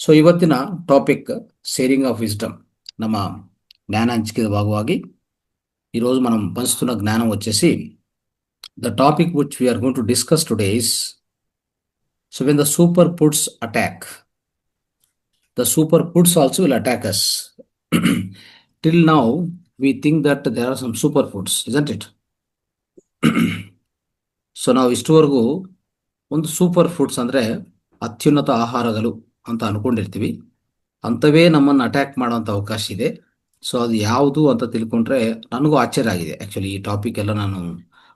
So ಇವತ್ತಿನ topic sharing of wisdom. ನಮ್ಮ జ్ఞాన హంచిక భాగವಾಗಿ ఈరోజు మనం పంచుతున్న జ్ఞానం వచ్చేసి the topic which we are going to discuss today is so when the super foods attack, the super foods also will attack us. Till now we think that there are some super foods, isn't it? So ನಾವು ಇಷ್ಟುವರೆಗೂ ಒಂದು super foods ಅಂದರೆ ಅತ್ಯುನ್ನತ ಆಹಾರಗಳು ಅಂತ ಅನ್ಕೊಂಡಿರ್ತೀವಿ. ಅಂಥವೇ ನಮ್ಮನ್ನು attack ಮಾಡೋಂಥ ಅವಕಾಶ ಇದೆ. ಸೊ ಅದು ಯಾವುದು ಅಂತ ತಿಳ್ಕೊಂಡ್ರೆ ನನಗೂ ಆಶ್ಚರ್ಯ ಆಗಿದೆ ಆ್ಯಕ್ಚುಲಿ ಈ ಟಾಪಿಕ್ ಎಲ್ಲ ನಾನು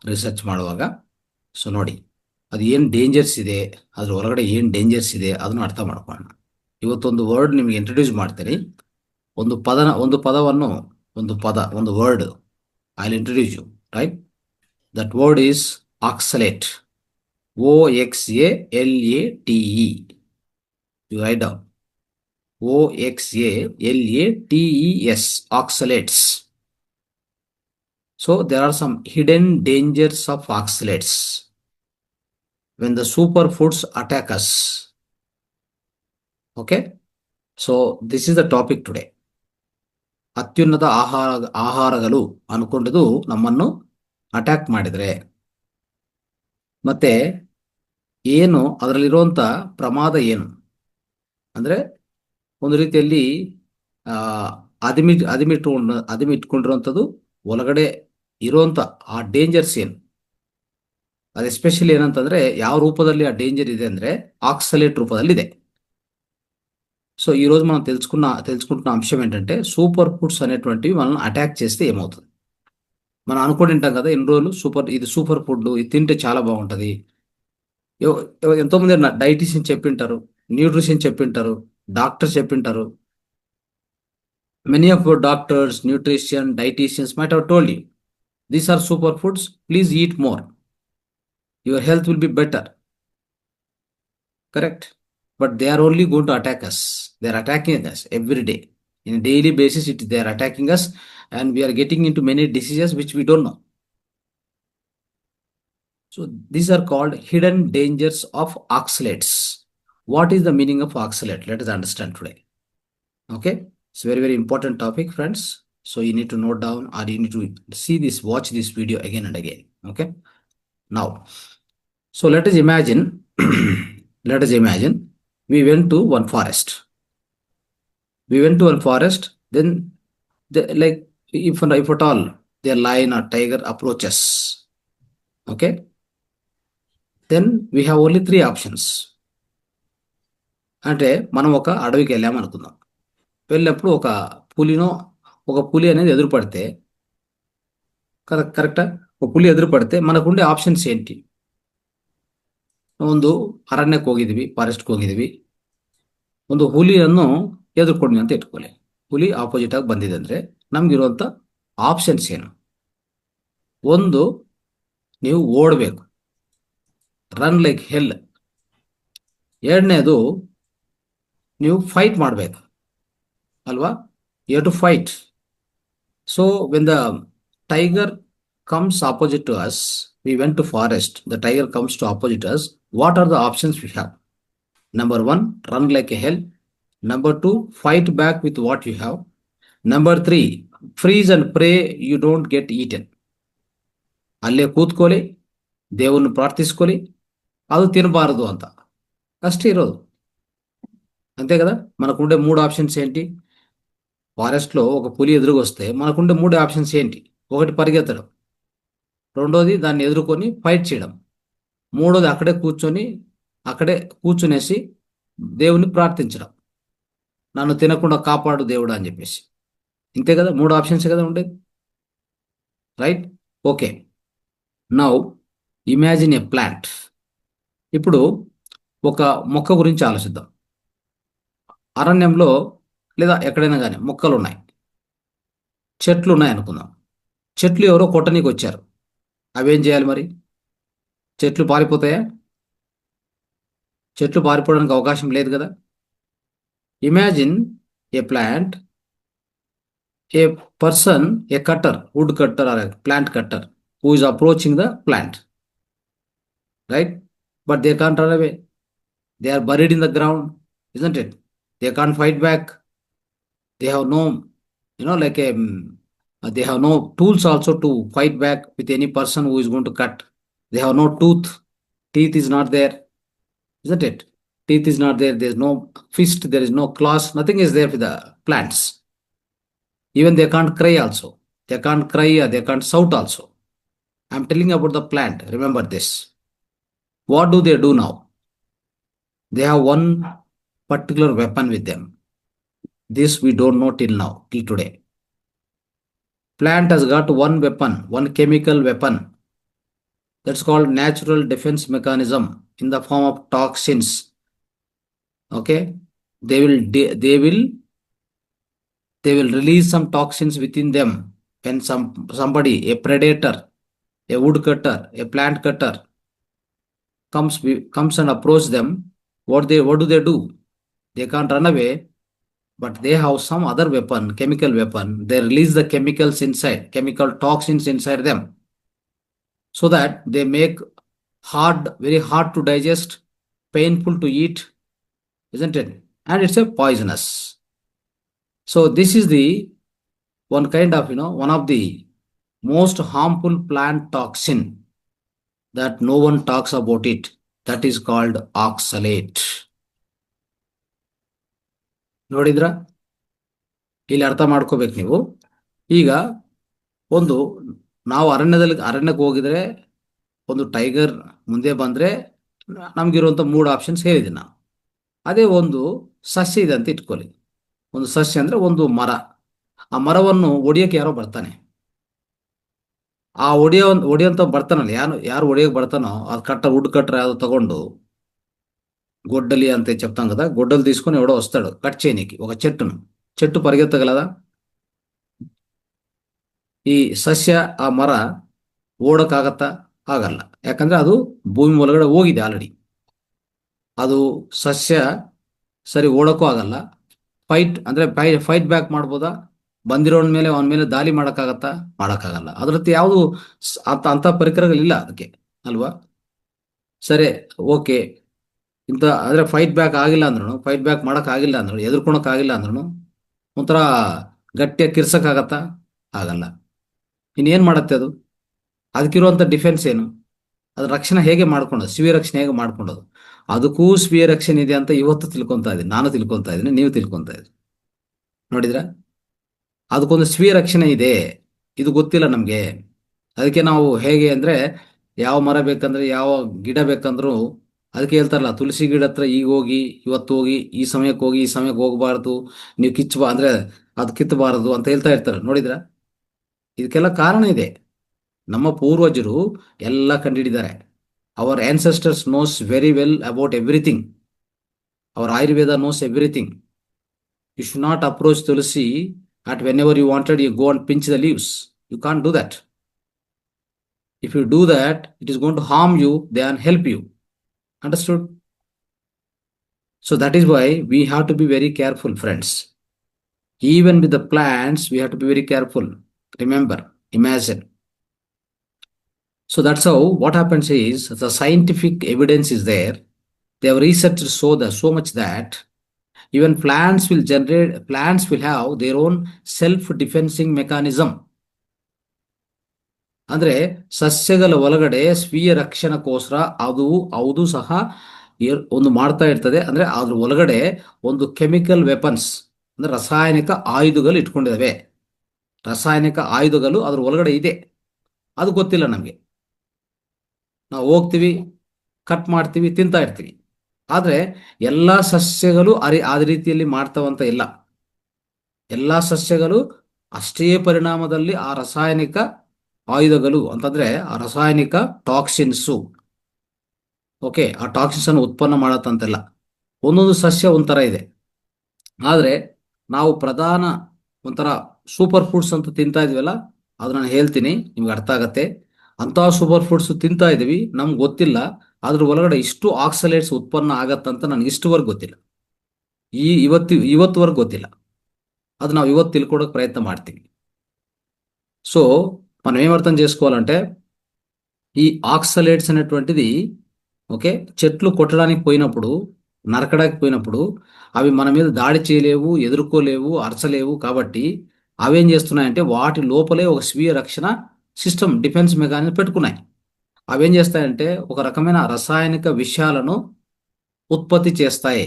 ರಿಸರ್ಚ್ ಮಾಡುವಾಗ. ಸೊ ನೋಡಿ, ಅದು ಏನು ಡೇಂಜರ್ಸ್ ಇದೆ, ಅದ್ರ ಹೊರಗಡೆ ಏನು ಡೇಂಜರ್ಸ್ ಇದೆ ಅದನ್ನು ಅರ್ಥ ಮಾಡ್ಕೊಳ್ಳೋಣ. ಇವತ್ತೊಂದು ವರ್ಡ್ ನಿಮಗೆ ಇಂಟ್ರೊಡ್ಯೂಸ್ ಮಾಡ್ತೀನಿ. ಒಂದು word I will introduce you, right? That word is oxalate. OXALATE. You write down. OXALATES. Oxalates. So there are some hidden dangers of oxalates when the superfoods attack us. Okay? So this is the topic today. ಅತ್ಯುನ್ನತ ಆಹಾರಗಳು ಅನ್ಕೊಂಡದು ನಮ್ಮನ್ನು attack ಮಾಡಿದರೆ ಮತ್ತೆ ಏನು ಅದರಲ್ಲಿರುವಂಥ ಪ್ರಮಾದ ಏನು ಅಂದರೆ ಒಂದು ರೀತಿಯಲ್ಲಿ ಅದಿಮಿಟ್ಕೊಂಡಿರುವಂಥದ್ದು ಒಳಗಡೆ ಇರುವಂಥ ಆ ಡೇಂಜರ್ಸ್ ಏನು, ಅದು ಎಸ್ಪೆಷಲಿ ಏನಂತಂದರೆ ಯಾವ ರೂಪದಲ್ಲಿ ಆ ಡೇಂಜರ್ ಇದೆ ಅಂದರೆ ఆక్సలేట్ రూపదಲ್ಲಿದೆ. సో ఈరోజు మనం తెలుసుకుంటున్న అంశం ఏంటంటే సూపర్ ఫుడ్స్ అనేటువంటివి మనల్ని అటాక్ చేస్తే ఏమవుతుంది. మనం అనుకుని ఉంటాం కదా ఎన్ని రోజులు ఇది సూపర్ ఫుడ్, ఇది తింటే చాలా బాగుంటుంది. ఎంతోమంది డైటీషియన్ చెప్పింటారు, న్యూట్రిషన్ చెప్పింటారు, డాక్టర్స్ చెప్పింటారు. Many of your doctors, nutrition, dietitians might have told you, these are super foods, please eat more, your health will be better. Correct? But they are only going to attack us. They are attacking us every day. In a daily basis, they are attacking us and we are getting into many diseases which we don't know. So these are called hidden dangers of oxalates. What is the meaning of oxalate? Let us understand today. Okay, it's a very, very important topic, friends. So you need to note down or you need to watch this video again and again. Okay, now, so let us imagine we went to one forest. Then if at all the lion or tiger approaches, okay, then we have only 3 options. అంటే మనం ఒక అడవికి వెళ్ళామనుకుందాం. వెళ్ళినప్పుడు ఒక పులి అనేది ఎదురుపడితే, ಕರೆಕ್ಟಾ? ఒక పులి ಎದುರುಪಡಿతే మనకుండే ಆಪ್ಷನ್ಸ್ ఏంటి? ಒಂದು ಅರಣ್ಯಕ್ಕೆ ಹೋಗಿದ್ದೀವಿ, ಫಾರೆಸ್ಟ್ಗೆ ಹೋಗಿದ್ದೀವಿ, ಒಂದು ಹುಲಿಯನ್ನು ಎದುರ್ಕೊಂಡ್ವಿ ಅಂತ ಇಟ್ಕೊಳ್ಳಿ. ಹುಲಿ ಆಪೋಸಿಟ್ ಆಗಿ ಬಂದಿದೆ ಅಂದರೆ ನಮ್ಗಿರುವಂಥ ಆಪ್ಷನ್ಸ್ ಏನು? ಒಂದು, ನೀವು ಓಡಬೇಕು, ರನ್ ಲೈಕ್ ಹೆಲ್. ಎರಡನೇದು, ನೀವು ಫೈಟ್ ಮಾಡಬೇಕು ಅಲ್ವಾ? You have to fight. So when the tiger comes opposite to us, we went to forest, the tiger comes to opposite us, what are the options we have? Number 1, run like a hell. Number 2, fight back with what you have. Number 3, freeze and pray you don't get eaten. ಅಲ್ಲೇ ಕೂತ್ಕೊಳ್ಳಿ, ದೇವರನ್ನು ಪ್ರಾರ್ಥಿಸ್ಕೊಳ್ಳಿ, ಅದು ತಿನ್ನಬಾರದು ಅಂತ ಅಷ್ಟೇ ಇರೋದು. అంతే కదా? మనకుండే 3 ఆప్షన్స్ ఏంటి? ఫారెస్ట్లో ఒక పులి ఎదురుగా వస్తే మనకుండే 3 ఆప్షన్స్ ఏంటి? ఒకటి, పరిగెత్తడం. రెండోది, దాన్ని ఎదుర్కొని ఫైట్ చేయడం. మూడోది, అక్కడే కూర్చునేసి దేవుని ప్రార్థించడం, నన్ను తినకుండా కాపాడు దేవుడు అని చెప్పేసి. ఇంతే కదా? 3 ఆప్షన్స్ కదా ఉండేది, right? Okay, now imagine a plant. ఇప్పుడు ఒక మొక్క గురించి ఆలోచిద్దాం. అరణ్యంలో లేదా ఎక్కడైనా కానీ మొక్కలు ఉన్నాయి, చెట్లు ఉన్నాయి అనుకుందాం. చెట్లు ఎవరో కొట్టనీకి వచ్చారు, అవేం చేయాలి మరి? చెట్లు పారిపోతాయా? చెట్లు పారిపోవడానికి అవకాశం లేదు కదా. Imagine a plant, a person, a cutter, wood cutter or plant cutter who is approaching the plant, right? But they can't run away. They are buried in the ground, isn't it? They can't fight back. They have no, like they have no tools also to fight back with any person who is going to cut. They have no tooth. Teeth is not there, isn't it? Teeth is not there. There's no fist. There is no claws. Nothing is there with the plants. Even they can't cry also. They can't cry or they can't shout also. I'm telling about the plant. Remember this. What do they do now? They have one particular weapon with them. This we don't know till now, till today. Plant has got one weapon, one chemical weapon. That's called natural defense mechanism in the form of toxins. Okay, they will release some toxins within them when somebody, a predator, a woodcutter, a plant cutter comes and approach them. What do they do? They can't run away, but they have some other weapon, chemical weapon. They release the chemicals inside, chemical toxins inside them, so that they make very hard to digest, painful to eat, isn't it? And it's a poisonous. So this is the one kind of, one of the most harmful plant toxin that no one talks about it. That is called oxalate. ನೋಡಿದ್ರ? ಇಲ್ಲಿ ಅರ್ಥ ಮಾಡ್ಕೋಬೇಕು ನೀವು. ಈಗ ಒಂದು ನಾವು ಅರಣ್ಯಕ್ಕೆ ಹೋಗಿದ್ರೆ ಒಂದು ಟೈಗರ್ ಮುಂದೆ ಬಂದ್ರೆ ನಮ್ಗಿರುವಂತ 3 ಆಪ್ಷನ್ಸ್ ಹೇಳಿದ್ದೀನಿ ನಾನು. ಅದೇ ಒಂದು ಸಸ್ಯ ಇದೆ ಅಂತ ಇಟ್ಕೊಳ್ಳಿ. ಒಂದು ಸಸ್ಯ ಅಂದ್ರೆ ಒಂದು ಮರ. ಆ ಮರವನ್ನು ಒಡೆಯಕ್ಕೆ ಯಾರೋ ಬರ್ತಾನೆ. ಆ ಒಡೆಯಂತ ಬರ್ತಾನಲ್ಲ, ಯಾರು ಒಡೆಯಕ್ಕೆ ಬರ್ತಾನೋ అది వుడ్ కట్టర్ యాదో తಗೊಂడు గొడ్డలి అంతే చెప్తాం కదా, గొడ్డలు తీసుకొని ఎవడో వస్తాడు కట్ చేయనీకి ఒక చెట్టు పరిగెత్తగలదా? ఈ ಸಸ್ಯ ಆ ಮರ ಓಡಕ್ಕಾಗತ್ತಾ? ಆಗಲ್ಲ. ಯಾಕಂದ್ರೆ ಅದು ಭೂಮಿ ಒಳಗಡೆ ಹೋಗಿದೆ ಆಲ್ರೆಡಿ. ಅದು ಸಸ್ಯ ಸರಿ ಓಡಕ್ಕೂ ಆಗಲ್ಲ. ಫೈಟ್ ಬ್ಯಾಕ್ ಮಾಡ್ಬೋದಾ? ಬಂದಿರೋನ್ ಮೇಲೆ ಅವನ ಮೇಲೆ ದಾಳಿ ಮಾಡಕ್ಕಾಗತ್ತಾ? ಮಾಡಕ್ಕಾಗಲ್ಲ. ಅದ್ರದ್ದು ಯಾವುದು ಅಂತ ಪರಿಕರಗಳಿಲ್ಲ ಅದಕ್ಕೆ, ಅಲ್ವಾ? ಸರಿ, ಓಕೆ. ಅಂದ್ರೆ ಫೈಟ್ ಬ್ಯಾಕ್ ಆಗಿಲ್ಲ ಅಂದ್ರೂ, ಫೈಟ್ ಬ್ಯಾಕ್ ಮಾಡಕ್ ಆಗಿಲ್ಲ ಅಂದ್ರು, ಎದುರ್ಕೊಳಕ್ ಆಗಿಲ್ಲ ಅಂದ್ರೂ ಒಂಥರ ಗಟ್ಟಿಯಾಗಿ ಕಿರ್ಸಕ್ಕಾಗತ್ತಾ? ಆಗಲ್ಲ. ಇನ್ನೇನ್ ಮಾಡತ್ತೆ ಅದು? ಅದಕ್ಕಿರುವಂತ ಡಿಫೆನ್ಸ್ ಏನು? ಅದ್ರ ರಕ್ಷಣೆ ಹೇಗೆ ಮಾಡ್ಕೊಂಡೋದು? ಸ್ವೀಯ ರಕ್ಷಣೆ ಹೇಗೆ ಮಾಡ್ಕೊಂಡೋದು? ಅದಕ್ಕೂ ಸ್ವೀಯ ರಕ್ಷಣೆ ಇದೆ ಅಂತ ಇವತ್ತು ತಿಳ್ಕೊಂತಾ ಇದ್ದೀನಿ, ನಾನು ತಿಳ್ಕೊಂತಾ ಇದ್ದೀನಿ, ನೀವು ತಿಳ್ಕೊಂತಾ ಇದ್ರಿ. ನೋಡಿದ್ರ? ಅದಕ್ಕೊಂದು ಸ್ವೀಯ ರಕ್ಷಣೆ ಇದೆ, ಇದು ಗೊತ್ತಿಲ್ಲ ನಮ್ಗೆ. ಅದಕ್ಕೆ ನಾವು ಹೇಗೆ ಅಂದ್ರೆ, ಯಾವ ಮರ ಬೇಕಂದ್ರೆ, ಯಾವ ಗಿಡ ಬೇಕಂದ್ರೂ ಅದಕ್ಕೆ ಹೇಳ್ತಾರಲ್ಲ, ತುಳಸಿ ಗಿಡ ಹತ್ರ ಈಗ ಹೋಗಿ, ಇವತ್ತು ಹೋಗಿ, ಈ ಸಮಯಕ್ಕೆ ಹೋಗಿ, ಈ ಸಮಯಕ್ಕೆ ಹೋಗಬಾರ್ದು, ನೀವು ಅಂದ್ರೆ ಅದು ಕಿತ್ತಬಾರದು ಅಂತ ಹೇಳ್ತಾ ಇರ್ತಾರೆ. ನೋಡಿದ್ರ? ಇದಕ್ಕೆಲ್ಲ ಕಾರಣ ಇದೆ. ನಮ್ಮ ಪೂರ್ವಜರು ಎಲ್ಲ ಕಂಡುಹಿಡಿದ್ದಾರೆ. Our ancestors knows very well about everything. Our Ayurveda knows everything. You should not approach Tulsi at whenever you wanted, you go and pinch the leaves. You can't do that. If you do that, it is going to harm you than help you. Understood? So that is why we have to be very careful, friends. Even with the plants, we have to be very careful. Remember, imagine. So that's how what happens is, the scientific evidence is there. They have researched so much that even plants will have their own self-defensing mechanism. ಅಂದ್ರೆ ಸಸ್ಯಗಳ ಒಳಗಡೆ ಸ್ವೀಯ ರಕ್ಷಣೆಗೋಸ್ಕರ ಅದು ಸಹ ಒಂದು ಮಾಡ್ತಾ ಇರ್ತದೆ. ಅಂದ್ರೆ ಅದ್ರ ಒಳಗಡೆ ಒಂದು ಕೆಮಿಕಲ್ ವೆಪನ್ಸ್, ಅಂದ್ರೆ ರಾಸಾಯನಿಕ ಆಯುಧಗಳು ಇಟ್ಕೊಂಡಿದ್ದಾವೆ. ರಾಸಾಯನಿಕ ಆಯುಧಗಳು ಅದ್ರ ಒಳಗಡೆ ಇದೆ, ಅದು ಗೊತ್ತಿಲ್ಲ ನಮ್ಗೆ. ನಾವು ಹೋಗ್ತೀವಿ, ಕಟ್ ಮಾಡ್ತೀವಿ, ತಿಂತಾ ಇರ್ತೀವಿ. ಆದ್ರೆ ಎಲ್ಲಾ ಸಸ್ಯಗಳು ಅದೇ ರೀತಿಯಲ್ಲಿ ಮಾಡ್ತಾವಂತ ಇಲ್ಲ. ಎಲ್ಲಾ ಸಸ್ಯಗಳು ಅಷ್ಟೇ ಪರಿಣಾಮದಲ್ಲಿ ಆ ರಾಸಾಯನಿಕ ಆಯುಧಗಳು ಅಂತಂದ್ರೆ ಆ ರಾಸಾಯನಿಕ ಟಾಕ್ಸಿನ್ಸು, ಓಕೆ, ಆ ಟಾಕ್ಸಿನ್ಸ್ ಅನ್ನು ಉತ್ಪನ್ನ ಮಾಡತ್ತಂತೆಲ್ಲ. ಒಂದೊಂದು ಸಸ್ಯ ಒಂಥರ ಇದೆ. ಆದ್ರೆ ನಾವು ಪ್ರಧಾನ ಒಂಥರ ಸೂಪರ್ ಫುಡ್ಸ್ ಅಂತ ತಿಂತಾ ಇದೀವಲ್ಲ, ಅದು ನಾನು ಹೇಳ್ತೀನಿ, ನಿಮ್ಗೆ ಅರ್ಥ ಆಗತ್ತೆ. ಅಂತ ಸೂಪರ್ ಫುಡ್ಸ್ ತಿಂತಾ ಇದೀವಿ, ನಮ್ಗೆ ಗೊತ್ತಿಲ್ಲ ಅದ್ರ ಒಳಗಡೆ ಇಷ್ಟು ಆಕ್ಸಲೇಟ್ಸ್ ಉತ್ಪನ್ನ ಆಗತ್ತಂತ ನನಗೆ ಇಷ್ಟುವರೆಗೆ ಗೊತ್ತಿಲ್ಲ. ಇವತ್ತುವರೆಗೆ ಗೊತ್ತಿಲ್ಲ. ಅದು ನಾವು ಇವತ್ತು ತಿಳ್ಕೊಡೋಕೆ ప్రయత్న ಮಾಡ್ತೀವಿ. సో మనం ఏమర్థం చేసుకోవాలంటే, ఈ ఆక్సలేట్స్ అనేటువంటిది, ఓకే, చెట్లు కొట్టడానికి పోయినప్పుడు నరకడానికి పోయినప్పుడు అవి మన మీద దాడి చేయలేవు, ఎదుర్కోలేవు, అరచలేవు. కాబట్టి అవేం చేస్తున్నాయంటే వాటి లోపలే ఒక స్వీయ రక్షణ సిస్టమ్, డిఫెన్స్ మెకానిజం పెట్టుకున్నాయి. అవేం చేస్తాయంటే ఒక రకమైన రసాయనిక విషయాలను ఉత్పత్తి చేస్తాయి.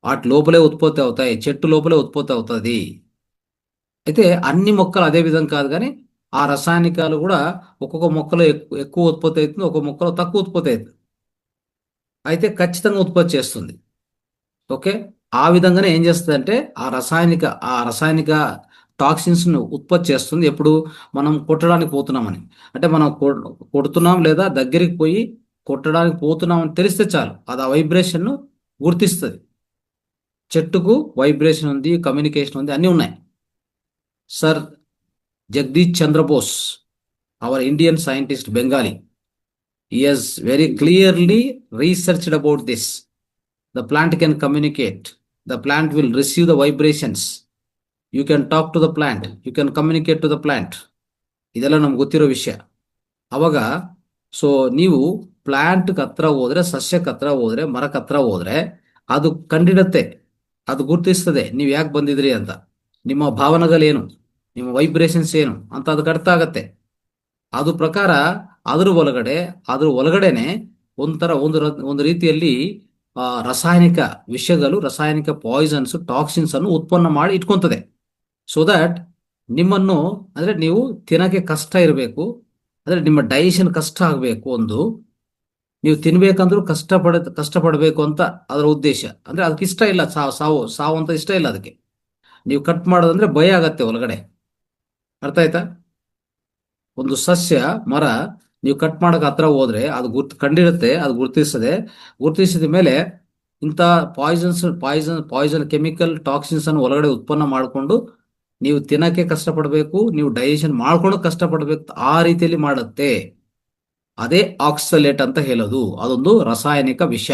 వాటి లోపలే ఉత్పత్తి అవుతాయి, చెట్టు లోపలే ఉత్పత్తి అవుతుంది. అయితే అన్ని మొక్కలు అదే విధంగా కాదు, కానీ ఆ రసాయనికాలు కూడా ఒక్కొక్క మొక్కలో ఎక్కువ ఉత్పత్తి అవుతుంది, ఒక్కొక్క మొక్కలో తక్కువ ఉత్పత్తి అవుతుంది. అయితే ఖచ్చితంగా ఉత్పత్తి చేస్తుంది. ఓకే. ఆ విధంగానే ఏం చేస్తుందంటే ఆ రసాయనిక టాక్సిన్స్ ను ఉత్పత్తి చేస్తుంది. ఎప్పుడు మనం కొట్టడానికి పోతున్నామని, అంటే మనం కొడుతున్నాం లేదా దగ్గరికి పోయి కొట్టడానికి పోతున్నాం అని తెలిస్తే చాలు, అది ఆ వైబ్రేషన్ ను గుర్తిస్తుంది. చెట్టుకు వైబ్రేషన్ ఉంది, కమ్యూనికేషన్ ఉంది, అన్నీ ఉన్నాయి. Sir Jagadish Chandrabose, our Indian scientist, Bengali, he has very clearly researched about this. The plant can communicate. The plant will receive the vibrations. You can talk to the plant. You can communicate to the plant. ಇದೆಲ್ಲ ನಮ್ಗೆ ಗೊತ್ತಿರೋ ವಿಷಯ. ಅವಾಗ so ನೀವು ಪ್ಲಾಂಟ್ಗೆ ಹತ್ರ ಹೋದ್ರೆ, ಸಸ್ಯಕ್ಕೆ ಹತ್ರ ಹೋದ್ರೆ, ಮರಕ್ಕೆ ಹತ್ರ ಹೋದ್ರೆ ಅದು ಕಂಡಿಡುತ್ತೆ, ಅದು ಗುರುತಿಸ್ತದೆ ನೀವು ಯಾಕೆ ಬಂದಿದ್ರಿ ಅಂತ, ನಿಮ್ಮ ಭಾವನೆಗಳೇನು, ನಿಮ್ಮ ವೈಬ್ರೇಷನ್ಸ್ ಏನು ಅಂತ ಅದಕ್ಕೆ ಅರ್ಥ ಆಗತ್ತೆ. ಅದು ಪ್ರಕಾರ ಅದ್ರ ಒಳಗಡೆನೆ ಒಂದು ರೀತಿಯಲ್ಲಿ ರಾಸಾಯನಿಕ ವಿಷಗಳು, ರಾಸಾಯನಿಕ ಪಾಯ್ಸನ್ಸ್, ಟಾಕ್ಸಿನ್ಸ್ ಅನ್ನು ಉತ್ಪನ್ನ ಮಾಡಿ ಇಟ್ಕೊಂತದೆ. ಸೊ ದಟ್ ನಿಮ್ಮನ್ನು, ಅಂದ್ರೆ ನೀವು ತಿನ್ನಕ್ಕೆ ಕಷ್ಟ ಇರಬೇಕು, ಅಂದ್ರೆ ನಿಮ್ಮ ಡೈಜೆಷನ್ ಕಷ್ಟ ಆಗಬೇಕು. ನೀವು ತಿನ್ಬೇಕಂದ್ರೂ ಕಷ್ಟಪಡಬೇಕು ಅಂತ ಅದರ ಉದ್ದೇಶ. ಅಂದ್ರೆ ಅದಕ್ಕೆ ಇಷ್ಟ ಇಲ್ಲ, ಸಾವು ಅಂತ ಇಷ್ಟ ಇಲ್ಲ ಅದಕ್ಕೆ. ನೀವು ಕಟ್ ಮಾಡೋದಂದ್ರೆ ಭಯ ಆಗತ್ತೆ ಒಳಗಡೆ. ಅರ್ಥ ಆಯ್ತಾ? ಒಂದು ಸಸ್ಯ, ಮರ, ನೀವು ಕಟ್ ಮಾಡಕ್ಕೆ ಹತ್ರ ಹೋದ್ರೆ ಅದು ಕಂಡಿರುತ್ತೆ, ಅದು ಗುರುತಿಸಿದ ಮೇಲೆ ಇಂಥ ಪಾಯ್ಸನ್ ಕೆಮಿಕಲ್ ಟಾಕ್ಸಿನ್ಸ್ ಅನ್ನು ಒಳಗಡೆ ಉತ್ಪನ್ನ ಮಾಡಿಕೊಂಡು ನೀವು ತಿನ್ನಕ್ಕೆ ಕಷ್ಟಪಡಬೇಕು, ನೀವು ಡೈಜೆಷನ್ ಮಾಡ್ಕೊಂಡು ಕಷ್ಟಪಡಬೇಕು, ಆ ರೀತಿಯಲ್ಲಿ ಮಾಡುತ್ತೆ. ಅದೇ ಆಕ್ಸಲೇಟ್ ಅಂತ ಹೇಳೋದು. ಅದೊಂದು ರಾಸಾಯನಿಕ ವಿಷ.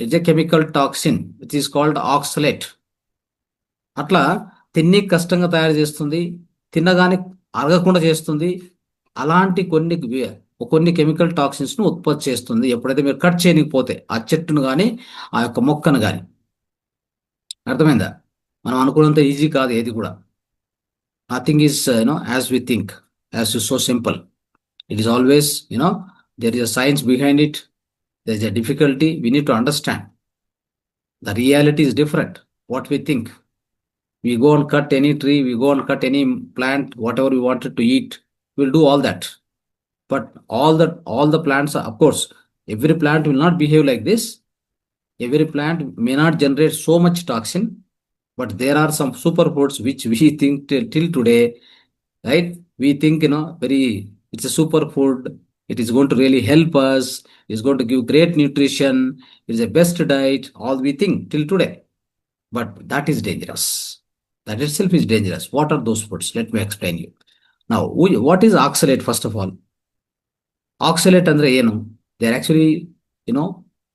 It's a chemical toxin which is called oxalate. అట్లా తిన్ని కష్టంగా తయారు చేస్తుంది, తిన్నగానే అరగకుండా చేస్తుంది. అలాంటి కొన్ని కెమికల్ టాక్సిన్స్ ను ఉత్పత్తి చేస్తుంది ఎప్పుడైతే మీరు కట్ చేయకపోతే ఆ చెట్టును కానీ ఆ యొక్క మొక్కను కానీ. అర్థమైందా? మనం అనుకున్నంత ఈజీ కాదు ఏది కూడా. Nothing is as we think, as is so simple. It is always there is a science behind it. There is a difficulty. We need to understand. The reality is different. What we think. We go and cut any tree, we go and cut any plant, whatever we wanted to eat, we'll do all that. But all the plants are, of course, every plant will not behave like this. Every plant may not generate so much toxin, but there are some superfoods which we think till today, right? We think, it's a superfood. It is going to really help us. It's going to give great nutrition. It is the best diet. All we think till today. But that is dangerous. That itself is dangerous. What are those foods? Let me explain you. Now, what is oxalate first of all? Oxalate andre enu? They are actually,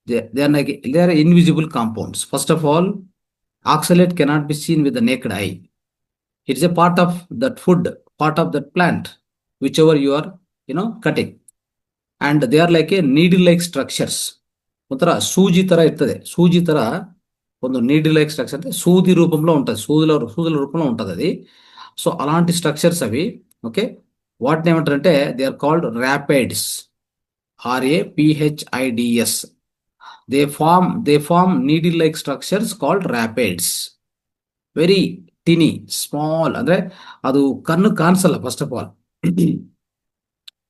they are invisible compounds. First of all, oxalate cannot be seen with the naked eye. It is a part of that food, part of that plant, whichever you are, cutting. And they are like a needle-like structures. ಒಂಥರ ಸೂಜಿ ತರ ಇರ್ತದೆ. ಸೂಜಿ ತರ ಒಂದು needle like structure, అంటే సూది రూపంలో ఉంటుంది, సూదుల రూపంలో ఉంటుంది అది. సో అలాంటి స్ట్రక్చర్స్ అవి. ఓకే. వాటిని ఏమంటారంటే they are called raphides. RAPHIDS. They form needle like structures called raphides. Very tiny, small, ಅಂದ್ರೆ ಅದು ಕಣ್ಣು ಕಾಣಿಸಲ್ಲ ಫಸ್ಟ್ ಆಫ್ ಆಲ್.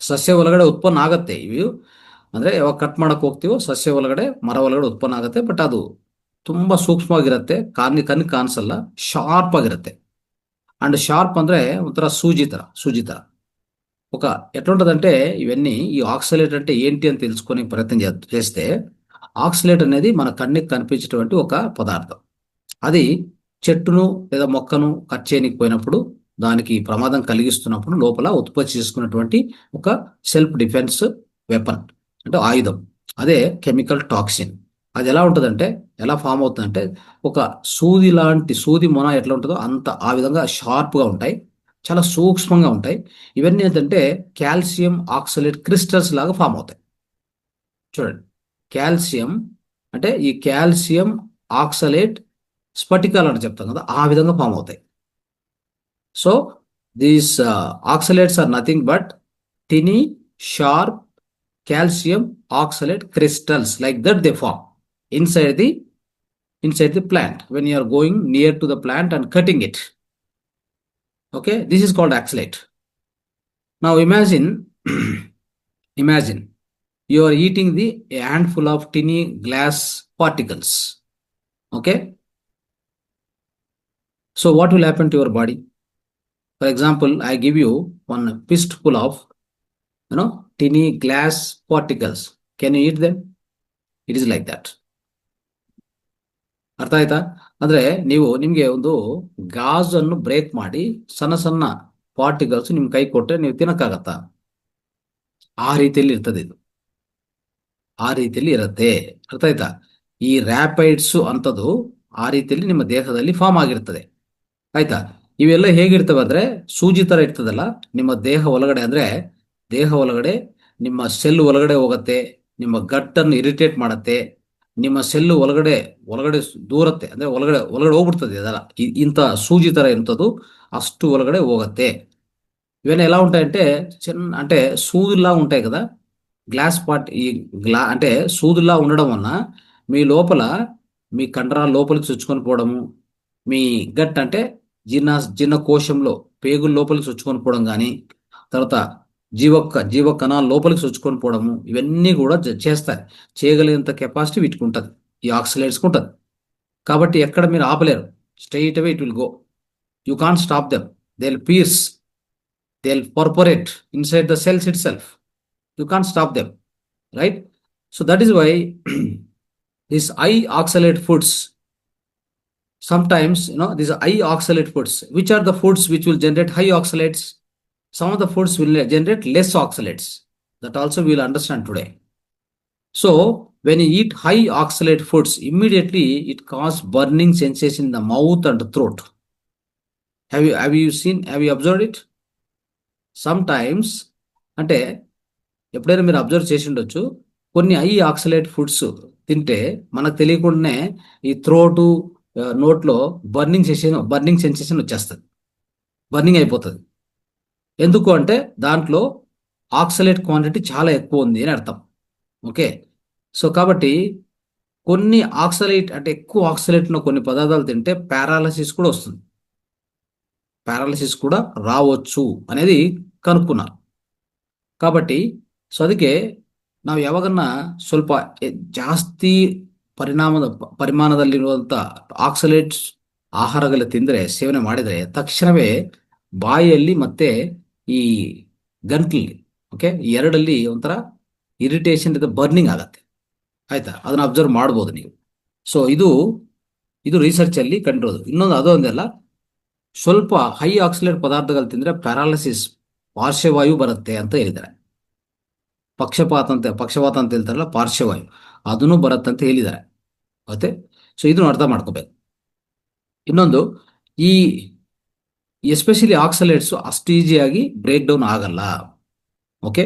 ಸಸ್ಯ ಒಳಗಡೆ ಉತ್ಪನ್ನ ಆಗತ್ತೆ ಇವು. ಅಂದ್ರೆ ಯಾವಾಗ ಕಟ್ ಮಾಡಕ್ ಹೋಗ್ತೀವೋ ಸಸ್ಯ ಒಳಗಡೆ, ಮರ ಒಳಗಡೆ ಉತ್ಪನ್ನ ಆಗುತ್ತೆ. ಬಟ್ ಅದು ತುಂಬಾ ಸೂಕ್ಷ್ಮವಾಗಿರುತ್ತೆ, ಕಣ್ಣು ಕಾಣಿಸಲ್ಲ, ಶಾರ್ಪ್ ಆಗಿರುತ್ತೆ. అండ్ షార్ప్ ಅಂದ್ರೆ ಒಂಥರ సూజీ ತರ. ఒక ఎట్లుంటదంటే ఇవన్నీ, ఈ ఆక్సలేట్ అంటే ఏంటి అని తెలుసుకునే ప్రయత్నం చేస్తే, ఆక్సలేట్ అనేది మన కண்ಣಿకి కనిపించేటువంటి ఒక పదార్థం. అది చెట్టును లేదా మొక్కను కట్ చేయనికి పోయినప్పుడు, దానికి ప్రమాదం కలిగిస్తున్నప్పుడు లోపల ఉత్పత్తి చేసుకున్నటువంటి ఒక సెల్ఫ్ డిఫెన్స్ వెపన్, అంటే ఆయుధం. అదే కెమికల్ టాక్సిన్. అది ఎలా ఉంటుందంటే, ఎలా ఫామ్ అవుతుందంటే, ఒక సూది మొన ఎట్లా ఉంటుందో అంత ఆ విధంగా షార్ప్గా ఉంటాయి, చాలా సూక్ష్మంగా ఉంటాయి. ఇవన్నీ ఏంటంటే కాల్షియం ఆక్సలేట్ క్రిస్టల్స్ లాగా ఫామ్ అవుతాయి. చూడండి, కాల్షియం అంటే ఈ కాల్షియం ఆక్సలేట్ స్ఫటికాలు అని చెప్తాం కదా, ఆ విధంగా ఫామ్ అవుతాయి. So these oxalates are nothing but tiny sharp calcium oxalate crystals, like that they form inside the plant when you are going near to the plant and cutting it. Okay, this is called oxalate. Now imagine imagine you are eating a handful of tiny glass particles. Okay, so what will happen to your body? For example, I give you one fistful of tiny glass particles. Can you eat them? It is like that. ಅರ್ಥ ಆಯ್ತಾ? ಅಂದ್ರೆ ನಿಮ್ಗೆ ಒಂದು ಗಾಜನ್ನು break ಮಾಡಿ ಸಣ್ಣ ಸಣ್ಣ particles ನಿಮ್ ಕೈ ಕೊಟ್ರೆ ನೀವು ತಿನ್ನಕ್ಕಾಗತ್ತಾ? ಆ ರೀತಿಯಲ್ಲಿ ಇರ್ತದೆ ಇದು, ಆ ರೀತಿಯಲ್ಲಿ ಇರುತ್ತೆ. ಅರ್ಥ ಆಯ್ತಾ? ಈ ರ್ಯಾಪೈಡ್ಸ್ ಅಂತದ್ದು ಆ ರೀತಿಯಲ್ಲಿ ನಿಮ್ಮ ದೇಹದಲ್ಲಿ ಫಾರ್ಮ್ ಆಗಿರ್ತದೆ. ಆಯ್ತಾ? ಇವೆಲ್ಲ ಹೇಗಿರ್ತವೆ ಅಂದ್ರೆ ಸೂಜಿ ತರ ಇರ್ತದಲ್ಲ ನಿಮ್ಮ ದೇಹ ಒಳಗಡೆ. ಅಂದ್ರೆ ದೇಹ ಒಳಗಡೆ ನಿಮ್ಮ ಸೆಲ್ ಒಳಗಡೆ ಹೋಗತ್ತೆ, ನಿಮ್ಮ ಗಟ್ಟನ್ನು ಇರಿಟೇಟ್ ಮಾಡತ್ತೆ, ನಿಮ್ಮ ಸೆಲ್ಲು ಒಳಗಡೆ ದೂರತ್ತೆ, ಅಂದ್ರೆ ಒಳಗಡೆ ಹೋಗ್ಬಿಡ್ತದೆ ಅದೆಲ್ಲ. ಇಂಥ ಸೂಜಿ ತರ ಇಂಥದ್ದು అಷ್ಟು ಒಳಗಡೆ ಹೋಗತ್ತೆ. ఇవన్నీ ఎలా ఉంటాయంటే అంటే సూదుల్లా ఉంటాయి కదా, గ్లాస్ పార్ట్ ఈ అంటే సూదుల్లా ఉండడం వలన మీ లోపల మీ కండరాల లోపలికి చొచ్చుకొని పోవడము, మీ గట్ అంటే జీర్ణ కోశంలో పేగుల లోపలికి చొచ్చుకొని పోవడం కానీ, తర్వాత జీవ కణాల లోపలికి చొచ్చుకొని పోవడము, ఇవన్నీ కూడా చేస్తాయి. చేయగలిగినంత కెపాసిటీ వీటికి ఉంటుంది, ఈ ఆక్సలేట్స్కి ఉంటుంది. కాబట్టి ఎక్కడ మీరు ఆపలేరు. Straight away it will go. You can't stop them. They will peers, they'll perforate inside the cells itself. You can't stop them, right? So that is why these high oxalate foods, sometimes these high oxalate foods, which are the foods which will generate high oxalates? Some of the foods will generate less oxalates. That also we will understand today. So when you eat high oxalate foods, immediately it causes burning sensation in the mouth and throat. Have you observed it? Some times అంటే ఎప్పుడైనా మీరు observe చేసి ఉండొచ్చు, కొన్ని high oxalate foods తింటే మనకు తెలియకుండానే ఈ థ్రోటు నోట్లో బర్నింగ్ సెన్సేషన్ వచ్చేస్తుంది, బర్నింగ్ అయిపోతుంది. ఎందుకు అంటే దాంట్లో ఆక్సలేట్ క్వాంటిటీ చాలా ఎక్కువ ఉంది అని అర్థం. ఓకే, సో కాబట్టి కొన్ని ఆక్సలేట్ అంటే ఎక్కువ ఆక్సలేట్ ఉన్న కొన్ని పదార్థాలు తింటే పారాలసిస్ కూడా వస్తుంది, ಪ್ಯಾರಾಲಿಸಿಸ್ ಕೂಡ ರಾవచ్చు అనేది ಕನುಕುన్నారు. కాబట్టి ಸೊ ಅದಕ್ಕೆ ನಾವು ಯಾವಾಗನ್ನ ಸ್ವಲ್ಪ ಜಾಸ್ತಿ ಪರಿಮಾಣದಲ್ಲಿರುವಂಥ ಆಕ್ಸಲೇಟ್ಸ್ ಆಹಾರಗಳು ತಿಂದರೆ, ಸೇವನೆ ಮಾಡಿದರೆ ತಕ್ಷಣವೇ ಬಾಯಿಯಲ್ಲಿ ಮತ್ತೆ ಈ ಗಂಟ್ಲಲ್ಲಿ, ಓಕೆ, ಎರಡಲ್ಲಿ ಒಂಥರ ಇರಿಟೇಷನ್ ಇದೆ, ಬರ್ನಿಂಗ್ ಆಗತ್ತೆ. ಆಯ್ತಾ? ಅದನ್ನ ಅಬ್ಸರ್ವ್ ಮಾಡ್ಬೋದು ನೀವು. ಸೊ ಇದು ರಿಸರ್ಚ್ ಅಲ್ಲಿ ಕಂಡಿರೋದು. ಇನ್ನೊಂದು ಅದೊಂದೆಲ್ಲ, ಸ್ವಲ್ಪ ಹೈ ಆಕ್ಸಿಲೇಟ್ ಪದಾರ್ಥಗಳು ತಿಂದರೆ ಪ್ಯಾರಾಲಿಸಿಸ್, ಪಾರ್ಶ್ವವಾಯು ಬರುತ್ತೆ ಅಂತ ಹೇಳಿದ್ದಾರೆ. ಪಕ್ಷಪಾತ ಅಂತ ಹೇಳ್ತಾರಲ್ಲ, ಪಾರ್ಶ್ವವಾಯು ಅದನ್ನು ಬರುತ್ತೆ ಅಂತ ಹೇಳಿದ್ದಾರೆ. ಮತ್ತೆ ಸೊ ಇದನ್ನು ಅರ್ಥ ಮಾಡ್ಕೋಬೇಕು. ಇನ್ನೊಂದು, ಈ ಎಸ್ಪೆಷಲಿ ಆಕ್ಸಲೇಟ್ಸ್ ಅಷ್ಟು ಈಸಿಯಾಗಿ ಬ್ರೇಕ್ ಡೌನ್ ಆಗಲ್ಲ. ಓಕೆ,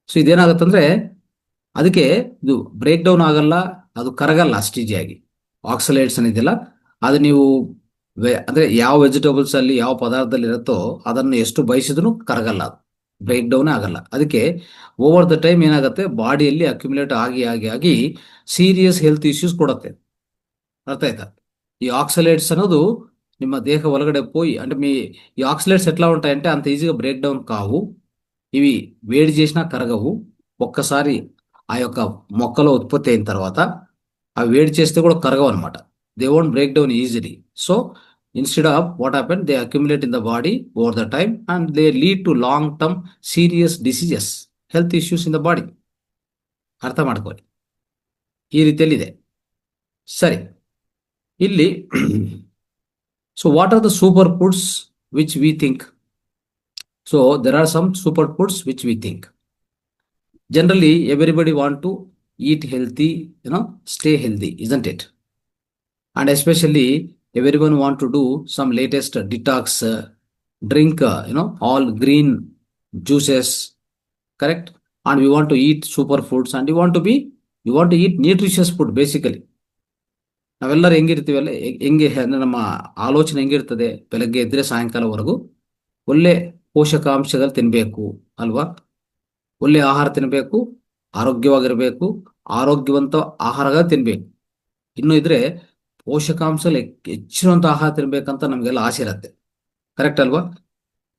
ಸೊ ಇದೇನಾಗುತ್ತಂದ್ರೆ ಅದಕ್ಕೆ ಇದು ಬ್ರೇಕ್ ಡೌನ್ ಆಗಲ್ಲ, ಅದು ಕರಗಲ್ಲ ಅಷ್ಟು ಈಸಿಯಾಗಿ. ಆಕ್ಸಲೇಟ್ಸ್ ಅನ್ನೋದಿಲ್ಲ, ಅದು ನೀವು ಅಂದ್ರೆ ಯಾವ ವೆಜಿಟೇಬಲ್ಸ್ ಅಲ್ಲಿ ಯಾವ ಪದಾರ್ಥದಲ್ಲಿ ಇರುತ್ತೋ ಅದನ್ನು ಎಷ್ಟು ಬಯಸಿದ್ರು ಕರಗಲ್ಲ, ಅದು ಬ್ರೇಕ್ ಡೌನ್ ಆಗಲ್ಲ. ಅದಕ್ಕೆ ಓವರ್ ದ ಟೈಮ್ ಏನಾಗುತ್ತೆ, ಬಾಡಿಯಲ್ಲಿ ಅಕ್ಯುಮುಲೇಟ್ ಆಗಿ ಆಗಿ ಆಗಿ ಸೀರಿಯಸ್ ಹೆಲ್ತ್ ಇಶ್ಯೂಸ್ ಕೊಡುತ್ತೆ. అర్థ అవుతా? ఈ ఆక్సలేట్స్ అనేది ನಿಮ್ಮ దేహ ಒಳಗಡೆ పోయి, అంటే ఈ ఆక్సలేట్స్ ఎట్లా ఉంటాయంటే అంత ఈజీగా బ్రేక్ డౌన్ కావు. ఇవి వేడి చేసినా కరగవు. ఒక్కసారి ఆ యొక్క మొక్కలో ఉత్పత్తి అయిన తర్వాత అవి వేడి చేస్తే కూడా కరగవు అనమాట. They won't break down easily. So instead of what happened, they accumulate in the body over the time and they lead to long term serious diseases, health issues in the body. ಅರ್ಥ ಮಾಡ್ಕೊಳ್ಳಿ, ಈ ರೀತಿಯಲ್ಲಿ ಇದೆ. ಸರಿ, ಇಲ್ಲಿ so what are the superfoods which we think? So there are some superfoods which we think. Generally everybody want to eat healthy, stay healthy, isn't it? And especially everyone want to do some latest detox, drink all green juices, correct? And we want to eat superfoods and we want to be you want to eat nutritious food basically. ನಾವೆಲ್ಲರೂ ಹೆಂಗಿರ್ತೀವಲ್ಲ, ಹೆಂಗೆ ಅಂದ್ರೆ ನಮ್ಮ ಆಲೋಚನೆ ಹೆಂಗಿರ್ತದೆ, ಬೆಳಗ್ಗೆ ಎದ್ರೆ ಸಾಯಂಕಾಲವರೆಗೂ ಒಳ್ಳೆ ಪೋಷಕಾಂಶಗಳು ತಿನ್ನಬೇಕು ಅಲ್ವಾ? ಒಳ್ಳೆ ಆಹಾರ ತಿನ್ನಬೇಕು, ಆರೋಗ್ಯವಾಗಿರಬೇಕು, ಆರೋಗ್ಯವಂತ ಆಹಾರಗಳು ತಿನ್ನಬೇಕು. ಇನ್ನು ಇದ್ರೆ ಪೋಷಕಾಂಶಗಳು ಹೆಚ್ಚಿರುವಂಥ ಆಹಾರ ತಿನ್ಬೇಕಂತ ನಮಗೆಲ್ಲ ಆಸೆ ಇರುತ್ತೆ, ಕರೆಕ್ಟ್ ಅಲ್ವಾ?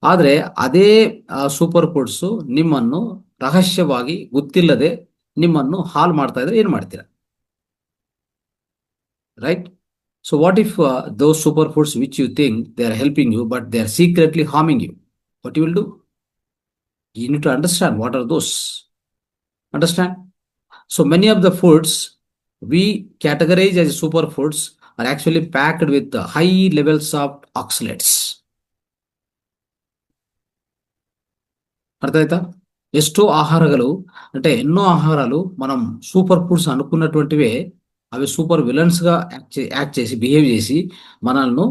ಆದರೆ ಅದೇ ಸೂಪರ್ ಫುಡ್ಸು ನಿಮ್ಮನ್ನು ರಹಸ್ಯವಾಗಿ ಗೊತ್ತಿಲ್ಲದೆ ನಿಮ್ಮನ್ನು ಹಾಳು ಮಾಡ್ತಾ ಇದ್ರೆ ಏನು ಮಾಡ್ತೀರಾ? Right. So what if those superfoods which you think they are helping you but they are secretly harming you? What you will do? You need to understand what are those. Understand? So many of the foods we categorize as superfoods are actually packed with high levels of oxalates. అర్థం అవుతా? ఎಷ್ಟో ఆహారాలు అంటే ఎన్నో ఆహారాలు మనం super foods అనుకున్నటువంటివే అవి super విలన్స్గా act చేసి behave చేసి మనల్ని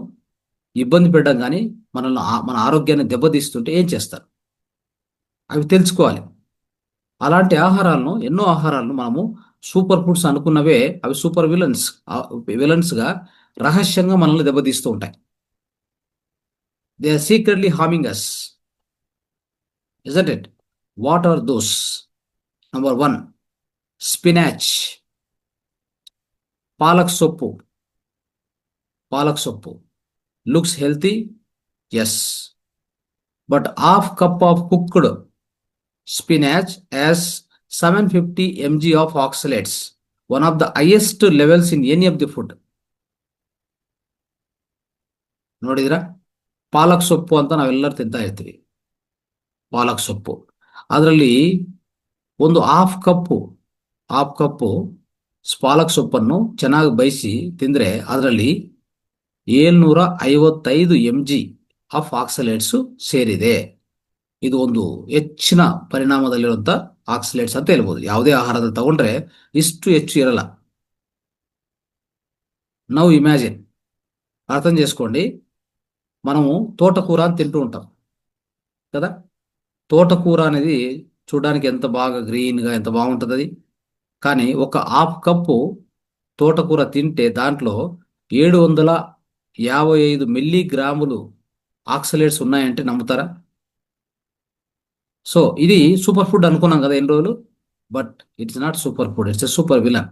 ఇబ్బంది పెట్టడం కానీ మనల్ని మన ఆరోగ్యాన్ని దెబ్బతీస్తుంటే ఏం చేస్తారు? అవి తెలుసుకోవాలి. అలాంటి ఆహారాలను, ఎన్నో ఆహారాలను మనము సూపర్ ఫుడ్స్ అనుకున్నవే అవి సూపర్ విలన్స్గా రహస్యంగా మనల్ని దెబ్బతీస్తూ ఉంటాయి. They are secretly harming us, isn't it? What are those? Number 1, spinach. Palak soppu. Palak soppu looks healthy, yes, but half cup of cooked spinach has 750 mg of oxalates, one of the highest levels in any of the food. ನೋಡಿದ್ರಾ? ಪಾಲಕ್ ಸೊಪ್ಪು ಅಂತ ನಾವೆಲ್ಲರೂ ತಿಂತಾ ಇರ್ತೀವಿ. ಪಾಲಕ್ ಸೊಪ್ಪು ಅದರಲ್ಲಿ ಒಂದು half ಕಪ್ಪು ಪಾಲಕ್ ಸೊಪ್ಪನ್ನು ಚೆನ್ನಾಗಿ ಬೇಯಿಸಿ ತಿಂದರೆ ಅದರಲ್ಲಿ 755 mg ಆಫ್ ಆಕ್ಸಲೇಟ್ಸ್ ಸೇರಿದೆ. ಇದು ಒಂದು ಹೆಚ್ಚಿನ ಪರಿಣಾಮದಲ್ಲಿರುವಂಥ ಆಕ್ಸಲೇಟ್ಸ್ ಅಂತ ಹೇಳ್ಬೋದು. ಯಾವುದೇ ಆಹಾರದಲ್ಲಿ ತಗೊಂಡ್ರೆ ಇಷ್ಟು ಹೆಚ್ಚು ಇರಲ್ಲ. ನಾವು ఇమాజిన్, అర్థం చేసుకోండి, మనము తోటకూర అని తింటూ ఉంటాం కదా. తోటకూర అనేది చూడడానికి ఎంత బాగా గ్రీన్గా ఎంత బాగుంటుంది అది. కానీ ఒక హాఫ్ కప్పు తోటకూర తింటే దాంట్లో 755 మిల్లీగ్రాములు ఆక్సలేట్స్ ఉన్నాయంటే నమ్ముతారా? సో ఇది సూపర్ ఫుడ్ అనుకున్నాం కదా ఎన్ని రోజులు, but it's not super food, it's a super villain.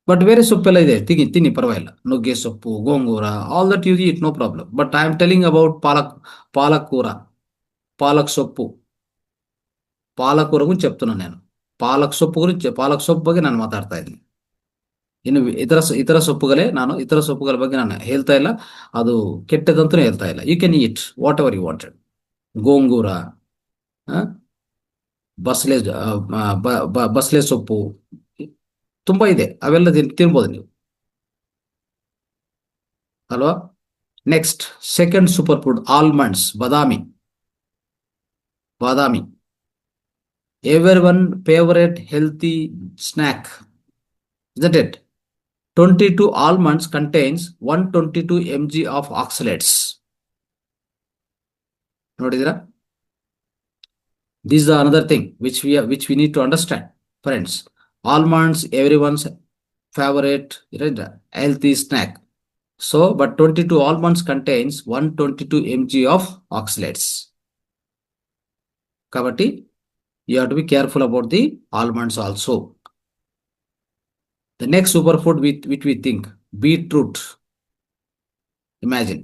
But ಬೇರೆ ಸೊಪ್ಪೆಲ್ಲ ಇದೆ, ತಿನ್ನಿ ಪರವಾಗಿಲ್ಲ. ನುಗ್ಗೆ ಸೊಪ್ಪು, ಗೋಂಗೂರ, all that you eat, no problem. But I am telling about palak ಕೂರ, పాలక్ సొప్పు, ಪಾಲಕೂರ ಗುరించి చెప్తున్నాను నేను. ಪಾಲಕ್ ಸೊಪ್ಪು ಬಗ್ಗೆ ನಾನು ಮಾತಾಡ್ತಾ ಇದ್ದೀನಿ. ಇನ್ನು ಇತರ ಸೊಪ್ಪುಗಳ ಬಗ್ಗೆ ನಾನು ಹೇಳ್ತಾ ಇಲ್ಲ. ಅದು ಕೆಟ್ಟದಂತೂ ಹೇಳ್ತಾ ಇಲ್ಲ. You can eat whatever you wanted. Gongura, ಬಸಳೆ ಸೊಪ್ಪು ತುಂಬಾ ಇದೆ, ಅವೆಲ್ಲ ತಿನ್ಬೋದು ನೀವು ಅಲ್ವಾ. Next second super food almonds, ಬಾದಾಮಿ. Everyone favorite healthy snack, isn't it? 22 almonds contains 122 mg of oxalates. ನೋಡಿದಿರಾ? This is another thing which we need to understand, friends. Almonds, everyone's favorite healthy snack. So, but 22 almonds contains 122 mg of oxalates. కాబట్టి you have to be careful about the almonds also. The next superfood which we think, beetroot. Imagine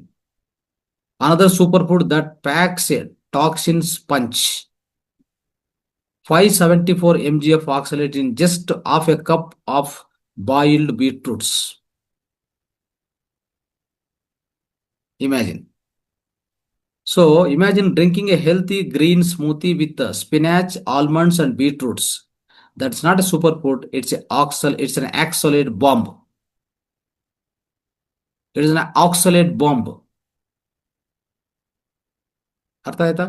another superfood that packs a toxin punch. 574 mg of oxalate in just half a cup of boiled beetroots. Imagine. So imagine drinking a healthy green smoothie with spinach, almonds and beetroots. That's not a superfood, it's an oxalate bomb. It is an oxalate bomb. ಅರ್ಥ ಆಯ್ತಾ?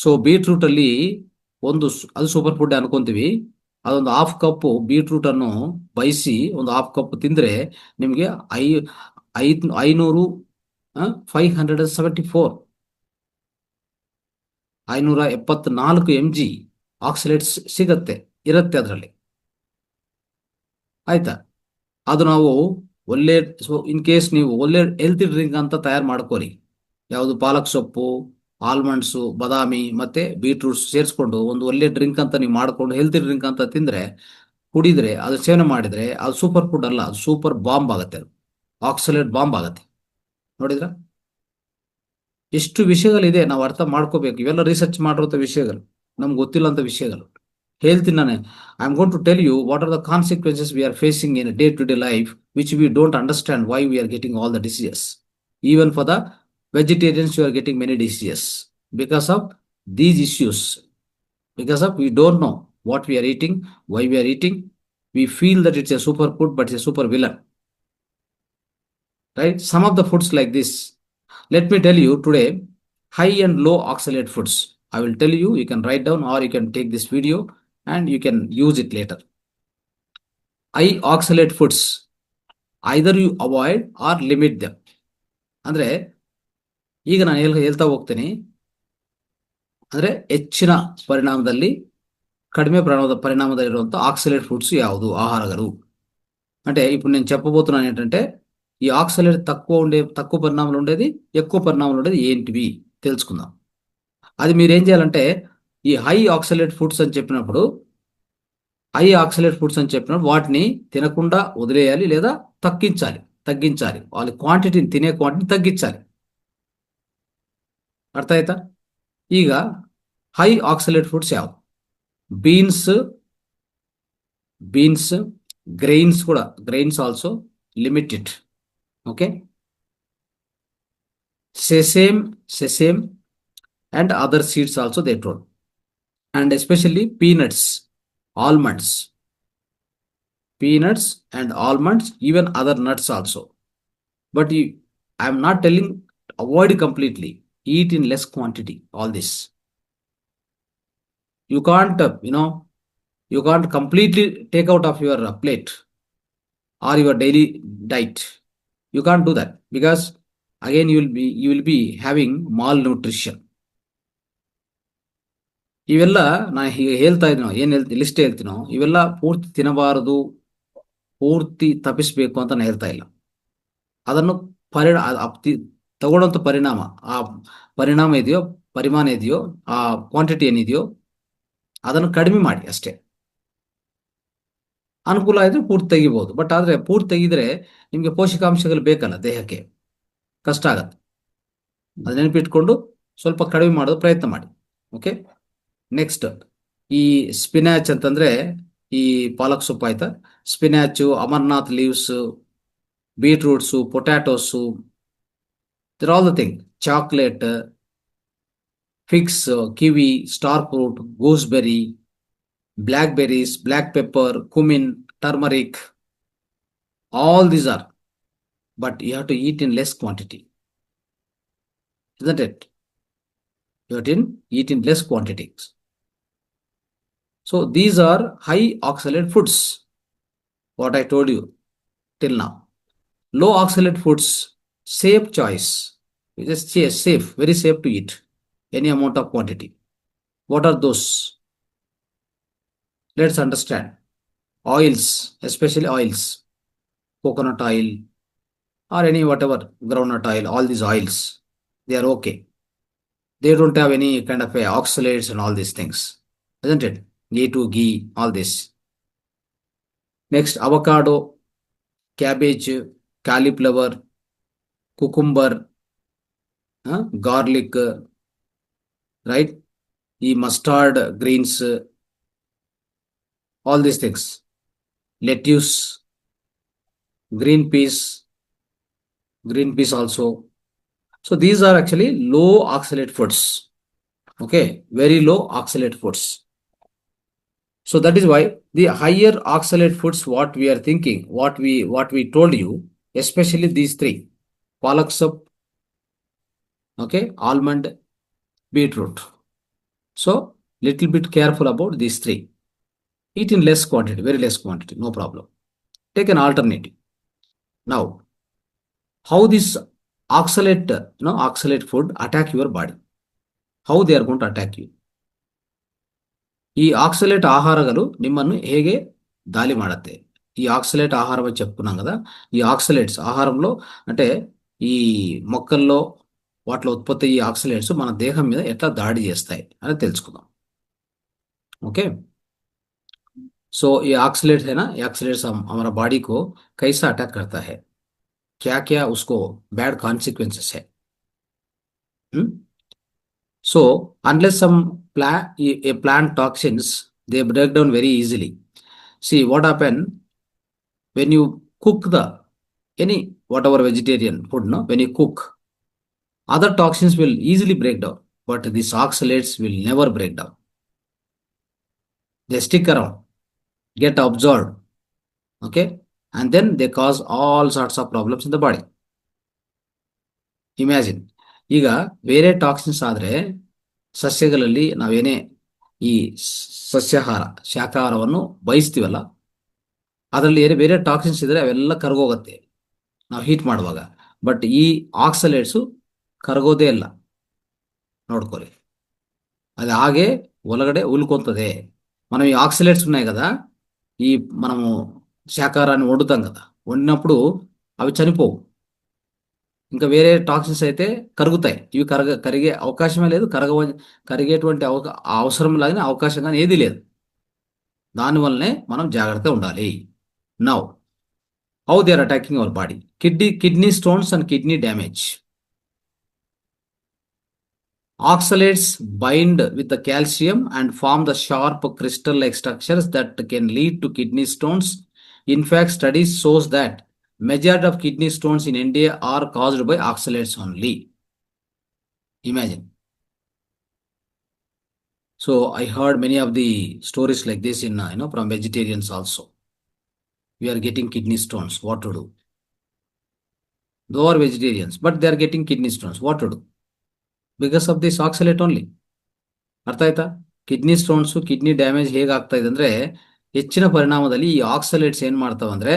So beetroot ಅಲ್ಲಿ ಅದು super food ಅನ್ಕೊಂತೀವಿ. ಅದೊಂದು half cup beetroot ಅನ್ನು ಬಯಸಿ ಒಂದು half cup ತಿಂದ್ರೆ ನಿಮಗೆ 574 mg ಆಕ್ಸಲೇಟ್ಸ್ ಸಿಗತ್ತೆ. ಇರುತ್ತೆ ಅದರಲ್ಲಿ, ಆಯ್ತಾ. ಅದು ನಾವು ಒಳ್ಳೆ, ಸೊ ಇನ್ ಕೇಸ್ ನೀವು ಒಳ್ಳೆ ಹೆಲ್ತಿ ಡ್ರಿಂಕ್ ಅಂತ ತಯಾರು ಮಾಡ್ಕೊಳ್ಳಿ. ಯಾವುದು ಪಾಲಕ್ ಸೊಪ್ಪು, ಆಲ್ಮಂಡ್ಸು, ಬಾದಾಮಿ ಮತ್ತೆ ಬೀಟ್ರೂಟ್ಸ್ ಸೇರಿಸ್ಕೊಂಡು ಒಂದು ಒಳ್ಳೆ ಡ್ರಿಂಕ್ ಅಂತ ನೀವು ಮಾಡ್ಕೊಂಡು ಹೆಲ್ತಿ ಡ್ರಿಂಕ್ ಅಂತ ತಿಂದ್ರೆ, ಕುಡಿದ್ರೆ, ಅದು ಸೇವನೆ ಮಾಡಿದ್ರೆ ಅದು ಸೂಪರ್ ಫುಡ್ ಅಲ್ಲ, ಅದು ಸೂಪರ್ ಬಾಂಬ್ ಆಗುತ್ತೆ, ಅದು ಆಕ್ಸಲೇಟ್ ಬಾಂಬ್ ಆಗುತ್ತೆ. ನೋಡಿದ್ರ ಎಷ್ಟು ವಿಷಯಗಳಿದೆ, ನಾವು ಅರ್ಥ ಮಾಡ್ಕೋಬೇಕು. ಇವೆಲ್ಲ ರಿಸರ್ಚ್ ಮಾಡಿರೋ ವಿಷಯಗಳು, ನಮ್ಗೆ ಗೊತ್ತಿಲ್ಲ ಅಂತ ವಿಷಯಗಳು. ಹೇಳ್ತೀನಿ I am going to tell you what are the consequences we are facing in day to day life which we don't understand why we are getting all the diseases. Even for the vegetarians you are getting many diseases because of these issues. Because of we don't know what we are eating, why we are eating. We feel that it's a super food, but it's a super villain. Right? Some of the foods like this. Let me tell you today, high and low oxalate foods. I will tell you, you can write down or you can take this video and you can use it later. High oxalate foods, either you avoid or limit them. ಅಂದ್ರೆ ಈಗ ನಾನು ಹೇಳ್ತಾ ಹೋಗ್ತೀನಿ. ಅಂದ್ರೆ ಹೆಚ್ಚಿನ ಪರಿಣಾಮದಲ್ಲಿ, కడిమే పరిణామదಲ್ಲಿರುವಂಥ oxalate foods యాವುದು ఆహారಗಳು అంటే ఇప్పుడు నేను చెప్పబోతున్నాను ఏంటంటే ఈ ఆక్సలేట్ తక్కువ పరిణామాలు ఉండేది, ఎక్కువ పరిణామాలు ఉండేది ఏంటివి తెలుసుకుందాం. అది మీరు ఏం చేయాలంటే ఈ హై ఆక్సలేట్ ఫుడ్స్ అని చెప్పినప్పుడు వాటిని తినకుండా వదిలేయాలి లేదా తగ్గించాలి వాళ్ళ క్వాంటిటీని, తినే క్వాంటిటీ తగ్గించాలి. ಅರ್ಥ ಆಯ್ತಾ? ಈಗ ಹೈ ಆಕ್ಸಲೇಟ್ ಫುಡ್ಸ್ ಯಾವು? beans, grains kuda, grains also limit it. Okay, sesame and other seeds also they told, and especially peanuts and almonds, even other nuts also. But I am not telling avoid completely, eat in less quantity. All this you can't you can't completely take out of your plate or your daily diet. You can't do that because again you will be having malnutrition. ಇವೆಲ್ಲ ನಾನು ಹೇಳ್ತಾ ಇದ್ದೀನೋ, ಏನು list ಹೇಳ್ತೀನೋ ಇವೆಲ್ಲ ಪೂರ್ತಿ ತಿನ್ನಬಾರದು, ಪೂರ್ತಿ ತಪ್ಪಿಸ್ಬೇಕು ಅಂತ ನಾನು ಹೇಳ್ತಾ ಇಲ್ಲ. ಅದನ್ನು ತಗೊಳ್ಳೋಂಥ ಆ ಪರಿಣಾಮ ಇದೆಯೋ, ಪರಿಮಾಣ ಇದೆಯೋ, ಆ ಕ್ವಾಂಟಿಟಿ ಏನಿದೆಯೋ ಅದನ್ನು ಕಡಿಮೆ ಮಾಡಿ ಅಷ್ಟೇ. ಅನುಕೂಲ ಇದ್ರೆ ಪೂರ್ತಿ ತೆಗಿಬಹುದು. ಬಟ್ ಆದರೆ ಪೂರ್ತಿ ತೆಗಿದ್ರೆ ನಿಮಗೆ ಪೋಷಕಾಂಶಗಳು ಬೇಕಲ್ಲ ದೇಹಕ್ಕೆ, ಕಷ್ಟ ಆಗತ್ತೆ. ಅದು ನೆನಪಿಟ್ಕೊಂಡು ಸ್ವಲ್ಪ ಕಡಿಮೆ ಮಾಡೋದು ಪ್ರಯತ್ನ ಮಾಡಿ. ಓಕೆ, ನೆಕ್ಸ್ಟ್ ಈ ಸ್ಪಿನಾಚ್ ಅಂತಂದ್ರೆ ಈ ಪಾಲಕ್ ಸೊಪ್ಪು ಆಯ್ತಾ, spinach, amaranth leaves, beetroots, potatoes, there all the thing, chocolate, figs, kiwi, star fruit, gooseberry, blackberries, black pepper, cumin, turmeric, all these are, but you have to eat in less quantity, isn't it? You have to eat in less quantities. So these are high oxalate foods, what I told you till now. Low oxalate foods, safe choice, just safe, very safe to eat any amount of quantity. What are those? Let's understand. Oils, especially oils, coconut oil or any whatever, groundnut oil, all these oils, they are okay. They don't have any kind of oxalates and all these things, isn't it? ghee, all this. Next, avocado, cabbage, cauliflower, cucumber, garlic, right? The mustard greens, all these things, lettuce, green peas also. So these are actually low oxalate foods. Okay, very low oxalate foods. So that is why the higher oxalate foods, what we are thinking, what we told you, especially these three, palak sop, okay, almond, beetroot. So little bit careful about these three. Eat in less quantity, very less quantity, no problem. Take an alternative. Now, how this oxalate food attack your body? How they are going to attack you? ఈ oxalate ఆహారాలు నిమ్మను ಹೇಗೆ దాలి ಮಾಡುತ್ತೆ? ఈ oxalate ఆహారం అని చెప్పుకున్నాం కదా. ఈ ఆక్సలేట్స్ ఆహారంలో అంటే ఈ మొక్కల్లో వాటిలో ఉత్పత్తి ఈ ఆక్సలేట్స్ మన దేహం మీద ఎట్లా దాడి చేస్తాయి అని తెలుసుకుందాం. ओके. सो ये ऑक्सलेट्स है ना, ये ऑक्सलेट्स हमारा बॉडी को कैसा अटैक करता है, क्या क्या उसको बैड कॉन्सिक्वेंसेस है. So unless some plant toxins, they break down very easily. See what happen when you cook the any whatever vegetarian food, no, when you cook, other toxins will easily break down, but these oxalates will never break down. They stick around, get absorbed, okay, and then they cause all sorts of problems in the body. Imagine, ಈಗ ಬೇರೆ toxins ಆದರೆ ಸಸ್ಯಗಳಲ್ಲಿ ನಾವೇನೇ ಈ ಸಸ್ಯಾಹಾರ ಶಾಕಾಹಾರವನ್ನು ಬಯಸ್ತೀವಲ್ಲ, ಅದರಲ್ಲಿ ಏನೇ ಬೇರೆ toxins ಇದ್ರೆ ಅವೆಲ್ಲ ಕರಗೋಗುತ್ತೆ ನಾವು ಹೀಟ್ ಮಾಡುವಾಗ. ಬಟ್ ಈ ಆಕ್ಸಲೇಟ್ಸು ಕರಗೋದೇ ಇಲ್ಲ, ನೋಡ್ಕೊಳ್ಳಿ, అది ఆగే ఒలగడే ఉలుకొంతదే. మనం ఈ ఆక్సలేట్స్ ఉన్నాయి కదా, ఈ మనము శాకాహారాన్ని వండుతాం కదా, వండినప్పుడు అవి చనిపోవు. ఇంకా వేరే టాక్సిన్స్ అయితే కరుగుతాయి. ఇవి కరిగే అవకాశమే లేదు, కరిగేటువంటి అవసరం లాగానే అవకాశం కానీ ఏదీ లేదు. దానివల్లనే మనం జాగ్రత్తగా ఉండాలి. Now how they are attacking our body. Kidney stones and kidney damage. Oxalates bind with the calcium and form the sharp crystal-like structures that can lead to kidney stones. In fact, studies shows that majority of kidney stones in India are caused by oxalates only. Imagine. So I heard many of the stories like this in from vegetarians also. We are getting kidney stones. What to do? They are vegetarians, but they are getting kidney stones. What to do? Because of this oxalate only. ಅರ್ಥ ಆಯ್ತಾ? Kidney stones, kidney damage ಹೇಗಾಗ್ತಾ ಇದೆ ಅಂದರೆ, ಹೆಚ್ಚಿನ ಪರಿಣಾಮದಲ್ಲಿ ಈ ಆಕ್ಸಲೇಟ್ಸ್ ಏನು ಮಾಡ್ತಾವಂದರೆ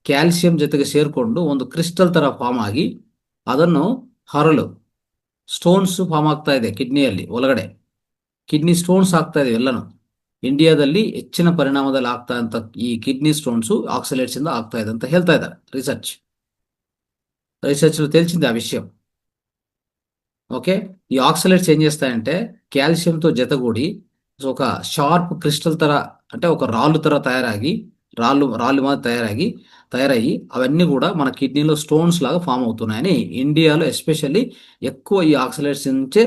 calcium ಜೊತೆಗೆ ಸೇರಿಕೊಂಡು ಒಂದು ಕ್ರಿಸ್ಟಲ್ ಥರ ಫಾರ್ಮ್ ಆಗಿ ಅದನ್ನು ಹರಳು ಸ್ಟೋನ್ಸ್ ಫಾರ್ಮ್ ಆಗ್ತಾ ಇದೆ ಕಿಡ್ನಿಯಲ್ಲಿ ಒಳಗಡೆ. ಕಿಡ್ನಿ ಸ್ಟೋನ್ಸ್ ಆಗ್ತಾ ಇದೆ ಎಲ್ಲನೂ. ಇಂಡಿಯಾದಲ್ಲಿ ಹೆಚ್ಚಿನ ಪರಿಣಾಮದಲ್ಲಿ ಆಗ್ತಾ ಅಂತ ಈ ಕಿಡ್ನಿ ಸ್ಟೋನ್ಸು ಆಕ್ಸಲೇಟ್ಸ್ ಇಂದ ಆಗ್ತಾ ಇದೆ ಅಂತ ಹೇಳ್ತಾ ಇದ್ದಾರೆ రీసెర్చ్ తెలిసింది ఆ విషయం. ఓకే. ఈ ఆక్సలేట్స్ ఏం చేస్తాయంటే కాల్షియంతో జతగూడి ఒక షార్ప్ క్రిస్టల్ తర, అంటే ఒక రాళ్ళు తర రాళ్ళు మాది తయారయ్యి అవన్నీ కూడా మన కిడ్నీలో స్టోన్స్ లాగా ఫామ్ అవుతున్నాయని ఇండియాలో ఎస్పెషల్లీ ఎక్కువ ఈ ఆక్సలేట్స్ నుంచే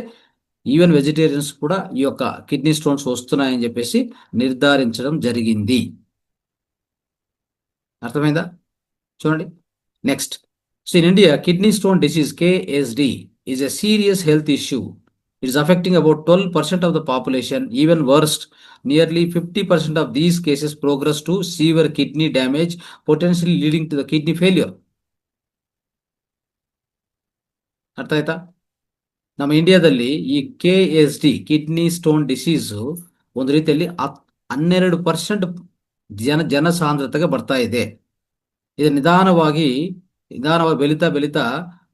ఈవెన్ వెజిటేరియన్స్ కూడా ఈ యొక్క కిడ్నీ స్టోన్స్ వస్తున్నాయని చెప్పేసి నిర్ధారించడం జరిగింది. అర్థమైందా? చూడండి next. So in India kidney stone disease KSD is a serious health issue. It is affecting about 12% of the population. Even worse, nearly 50% of these cases progress to severe kidney damage, potentially leading to the kidney failure. ಅರ್ಥ ಆಯ್ತಾ? ನಮ್ಮ ಇಂಡಿಯಾದಲ್ಲಿ ಈ KSD kidney stone disease ಒಂದು ರೀತಿಯಲ್ಲಿ 12% ಜನಸಾಂದ್ರತೆಗೆ ಬರ್ತಾ ಇದೆ. ಇದು ನಿಧಾನವಾಗಿ ಬೆಳೀತಾ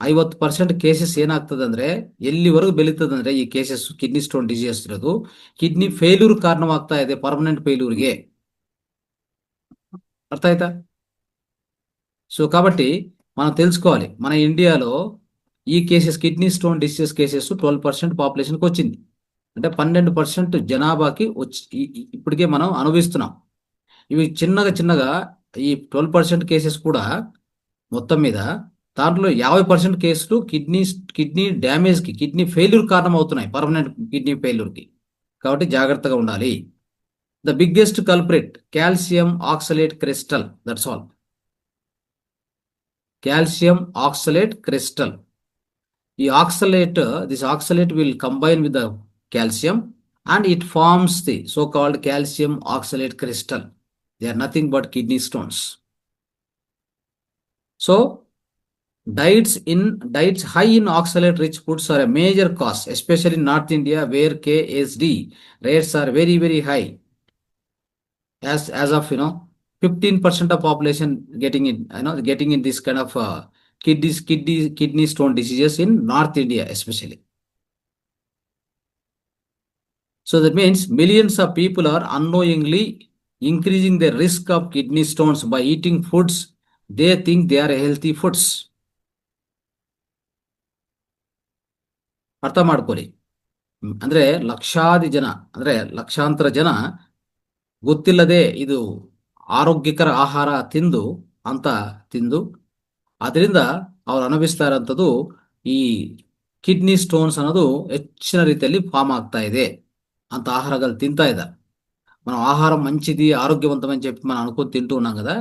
50% ಕೇಸಸ್ ಏನಾಗ್ತದೆ ಅಂದ್ರೆ, ಎಲ್ಲಿವರೆಗೂ ಬೆಳೀತದೆ ಅಂದ್ರೆ ಈ ಕೇಸಸ್ ಕಿಡ್ನಿ ಸ್ಟೋನ್ ಡಿಸೀಸ್ ಇರೋದು ಕಿಡ್ನಿ ಫೇಲ್ಯೂರ್ ಕಾರಣವಾಗ್ತಾ ಇದೆ, ಪರ್ಮನೆಂಟ್ ಫೇಲ್ಯೂರ್ಗೆ. అర్థ ఆಯ್ತಾ? సో కాబట్టి మనం తెలుసుకోవాలి, మన ఇండియాలో ఈ cases kidney stone disease cases 12% పాపులేషన్కి వచ్చింది. అంటే 12% జనాభాకి వచ్చి ఇప్పటికే మనం అనుభవిస్తున్నాం. ఇవి చిన్నగా ఈ 12% కేసెస్ కూడా మొత్తం మీద దాంట్లో 50% కేసులు కిడ్నీ డ్యామేజ్కి, కిడ్నీ ఫెయిల్యూర్ కారణం అవుతున్నాయి, పర్మనెంట్ కిడ్నీ ఫెయిల్యూర్కి. కాబట్టి జాగ్రత్తగా ఉండాలి. The biggest culprit calcium oxalate crystal, that's all. Calcium oxalate crystal. ఈ this oxalate will combine with the calcium and it forms the so-called calcium oxalate crystal. They are nothing but kidney stones. So diets high in oxalate rich foods are a major cause, especially in North India where KSD rates are very, very high. As of 15% of population getting in this kind of kidney stone diseases in North India especially. So that means millions of people are unknowingly increasing the risk of kidney stones by eating foods they think they are healthy foods. ಅರ್ಥ ಮಾಡ್ಕೊಳ್ಳಿ. ಅಂದ್ರೆ ಲಕ್ಷಾದಿ ಜನ, ಅಂದ್ರೆ ಲಕ್ಷಾಂತರ ಜನ ಗೊತ್ತಿಲ್ಲದೆ ಇದು ಆರೋಗ್ಯಕರ ಆಹಾರ ತಿಂದು ಅಂತ ತಿಂದು ಅದರಿಂದ ಅವ್ರು ಅನುಭವಿಸ್ತಾ ಇರೋಂಥದ್ದು ಈ ಕಿಡ್ನಿ ಸ್ಟೋನ್ಸ್ ಅನ್ನೋದು ಹೆಚ್ಚಿನ ರೀತಿಯಲ್ಲಿ ಫಾರ್ಮ್ ಆಗ್ತಾ ಇದೆ ಅಂತ ఆహారాలు తింటా ఇದ್ದಾರೆ. మనం ఆహారం మంచిది ఆరోగ్యవంతమని చెప్పి మనం అనుకుని తింటూ ఉన్నాం కదా,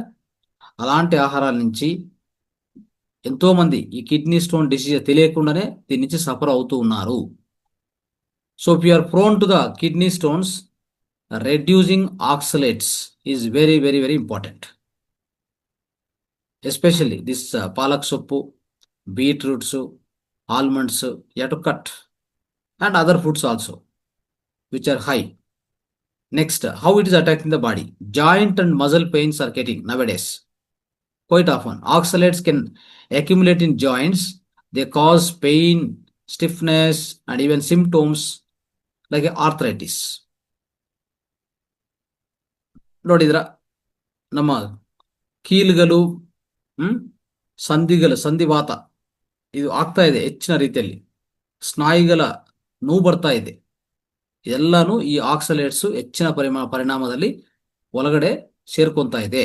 అలాంటి ఆహారాల నుంచి ఎంతో మంది ఈ కిడ్నీ స్టోన్ డిసీజ్ తెలియకుండానే దీని నుంచి సఫర్ అవుతూ ఉన్నారు. So if you are prone to the kidney stones, reducing oxalates is very very very important. Especially this palak సొప్పు, beetroots, almonds, you have to cut, and other foods also which are high. Next, how it is attacking the body. Joint and muscle pains are getting nowadays quite often. Oxalates can accumulate in joints. They cause pain, stiffness, and even symptoms like arthritis. ನೋಡಿದ್ರ ನಮ್ಮ ಕೀಲುಗಳು, ಸಂಧಿವಾತ ಇದು ಆಗ್ತಾ ಇದೆ ಹೆಚ್ಚಿನ ರೀತಿಯಲ್ಲಿ. ಸ್ನಾಯುಗಳ ನೋವು ಬರ್ತಾ ಇದೆ. ಎಲ್ಲಾನು ಈ ಆಕ್ಸಲೇಟ್ಸ್ ಹೆಚ್ಚಿನ ಪರಿಣಾಮದಲ್ಲಿ ಒಳಗಡೆ ಸೇರ್ಕೊಂತಾ ಇದೆ,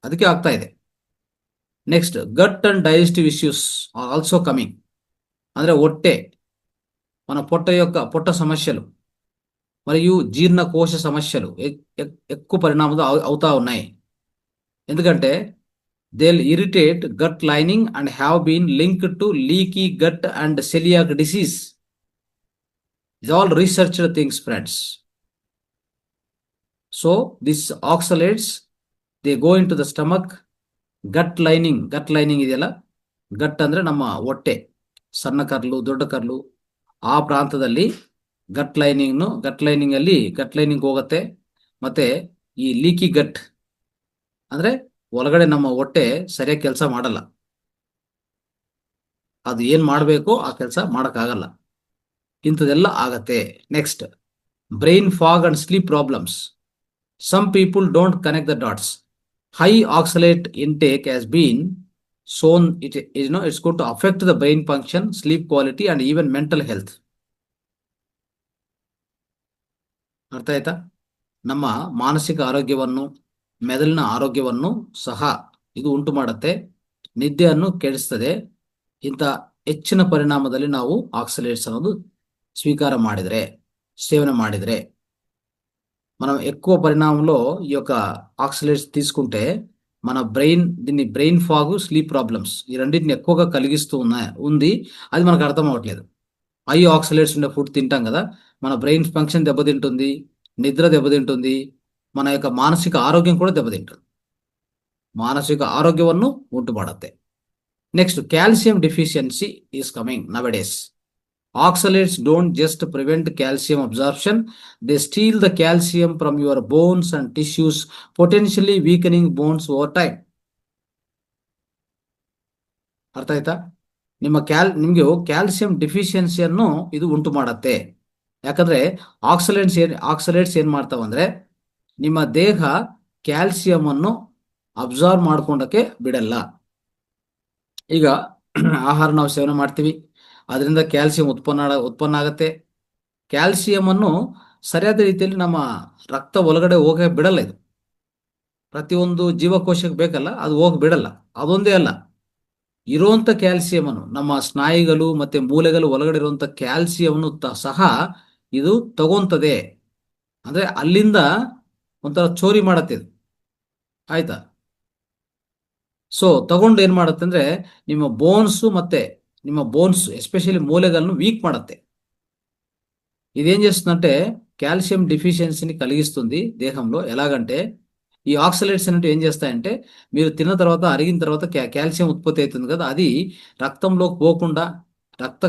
ಅದಕ್ಕೆ ಆಗ್ತಾ ಇದೆ. Next, gut and digestive issues are also coming. ಅಂದ್ರೆ ಹೊಟ್ಟೆ, మన పొట్ట సమస్యలు మరియు జీర్ణకోశ సమస్యలు ఎక్కువ పరిణామం అవుతా ఉన్నాయి. ఎందుకంటే they irritate gut lining and have been linked to leaky gut and coeliac disease. These all researched things, friends. So these oxalates, they go into the stomach, gut lining ಇದೆಯಲ್ಲ, ಗಟ್ ಅಂದ್ರೆ ನಮ್ಮ ಹೊಟ್ಟೆ, ಸಣ್ಣ ಕರ್ಲು, ದೊಡ್ಡ ಕರ್ಲು, ಆ ಪ್ರಾಂತದಲ್ಲಿ ಗಟ್ ಲೈನಿಂಗ್ ಹೋಗುತ್ತೆ. ಮತ್ತೆ ಈ ಲೀಕಿ ಗಟ್ ಅಂದ್ರೆ ಒಳಗಡೆ ನಮ್ಮ ಹೊಟ್ಟೆ ಸರಿಯಾಗಿ ಕೆಲಸ ಮಾಡಲ್ಲ, ಅದು ಏನ್ ಮಾಡಬೇಕೋ ಆ ಕೆಲಸ ಮಾಡಕ್ಕಾಗಲ್ಲ, ಇಂಥದೆಲ್ಲ ಆಗತ್ತೆ. Next, brain fog and sleep problems. Some people don't connect the dots. High oxalate intake has been shown it's going to affect the brain function, sleep quality, and even mental health. ಅರ್ಥ ಆಯ್ತಾ? ನಮ್ಮ ಮಾನಸಿಕ ಆರೋಗ್ಯವನ್ನು, ಮೆದುಳಿನ ಆರೋಗ್ಯವನ್ನು ಸಹ ಇದು ಉಂಟು ಮಾಡುತ್ತೆ, ನಿದ್ದೆಯನ್ನು ಕೆಡಿಸ್ತದೆ. ಇಂಥ ಹೆಚ್ಚಿನ ಪರಿಣಾಮದಲ್ಲಿ ನಾವು ಆಕ್ಸಲೇಟ್ಸ್ ಅನ್ನೋದು స్వీకార ಮಾಡಿದರೆ, సేవన ಮಾಡಿದರೆ, మనం ఎక్కువ పరిణామంలో ఈ యొక్క ఆక్సలేట్స్ తీసుకుంటే మన దీన్ని బ్రెయిన్ ఫాగ్, స్లీప్ ప్రాబ్లమ్స్ ఈ రెండింటిని ఎక్కువగా కలిగిస్తూ ఉంది. అది మనకు అర్థం అవ్వట్లేదు. హై ఆక్సలేట్స్ ఉండే ఫుడ్ తింటాం కదా, మన బ్రెయిన్ ఫంక్షన్ దెబ్బతింటుంది, నిద్ర దెబ్బతింటుంది, మన యొక్క మానసిక ఆరోగ్యం కూడా దెబ్బతింటుంది, మానసిక ఆరోగ్యವನ್ನು ಉಂಟು ಮಾಡುತ್ತೆ. Next, calcium deficiency is coming nowadays. Oxalates don't just prevent calcium absorption, they steal the calcium from your bones and tissues, potentially weakening bones over time. ಅರ್ಥ ಆಯ್ತಾ? ನಿಮಗೆ ಕ್ಯಾಲ್ಸಿಯಂ ಡೆಫಿಷಿಯನ್ಸಿಯನ್ನು ಇದು ಉಂಟು ಮಾಡುತ್ತೆ. ಯಾಕಂದ್ರೆ ಆಕ್ಸಲೇಟ್ಸ್ ಏನ್ ಮಾಡ್ತಾವಂದ್ರೆ ನಿಮ್ಮ ದೇಹ ಕ್ಯಾಲ್ಸಿಯಂ ಅನ್ನು ಅಬ್ಸಾರ್ವ್ ಮಾಡ್ಕೊಂಡಕ್ಕೆ ಬಿಡಲ್ಲ. ಈಗ ಆಹಾರ ನಾವು ಸೇವನೆ ಮಾಡ್ತೀವಿ, ಅದರಿಂದ ಕ್ಯಾಲ್ಸಿಯಂ ಉತ್ಪನ್ನ ಆಗುತ್ತೆ. ಕ್ಯಾಲ್ಸಿಯಂ ಅನ್ನು ಸರಿಯಾದ ರೀತಿಯಲ್ಲಿ ನಮ್ಮ ರಕ್ತ ಒಳಗಡೆ ಹೋಗಕ್ಕೆ ಬಿಡಲ್ಲ. ಇದು ಪ್ರತಿಯೊಂದು ಜೀವಕೋಶಕ್ಕೆ ಬೇಕಲ್ಲ, ಅದು ಹೋಗಿ ಬಿಡಲ್ಲ. ಅದೊಂದೇ ಅಲ್ಲ, ಇರುವಂತ ಕ್ಯಾಲ್ಸಿಯಂ ಅನ್ನು ನಮ್ಮ ಸ್ನಾಯುಗಳು ಮತ್ತೆ ಮೂಳೆಗಳು ಒಳಗಡೆ ಇರುವಂತ ಕ್ಯಾಲ್ಸಿಯಂ ಸಹ ಇದು ತಗೊಂತದೆ. ಅಂದ್ರೆ ಅಲ್ಲಿಂದ ಒಂಥರ ಚೋರಿ ಮಾಡತ್ತೆ ಇದು, ಆಯ್ತಾ? ಸೊ ತಗೊಂಡು ಏನ್ ಮಾಡತ್ತೆ ಅಂದ್ರೆ ನಿಮ್ಮ ಬೋನ್ಸ್ ఎస్పెషల్లీ మూలలను వీక్ ಮಾಡುತ್ತೆ. ఇదేం చేస్తుందంటే కాల్షియం డెఫిషియన్సీని కలిగిస్తుంది దేహంలో. ఎలాగంటే ఈ ఆక్సలేట్స్ అనేవి ఏం చేస్తాయంటే మీరు తిన్న తర్వాత, అరిగిన తర్వాత కాల్షియం ఉత్పత్తి అవుతుంది కదా, అది రక్తంలోకి పోకుండా రక్త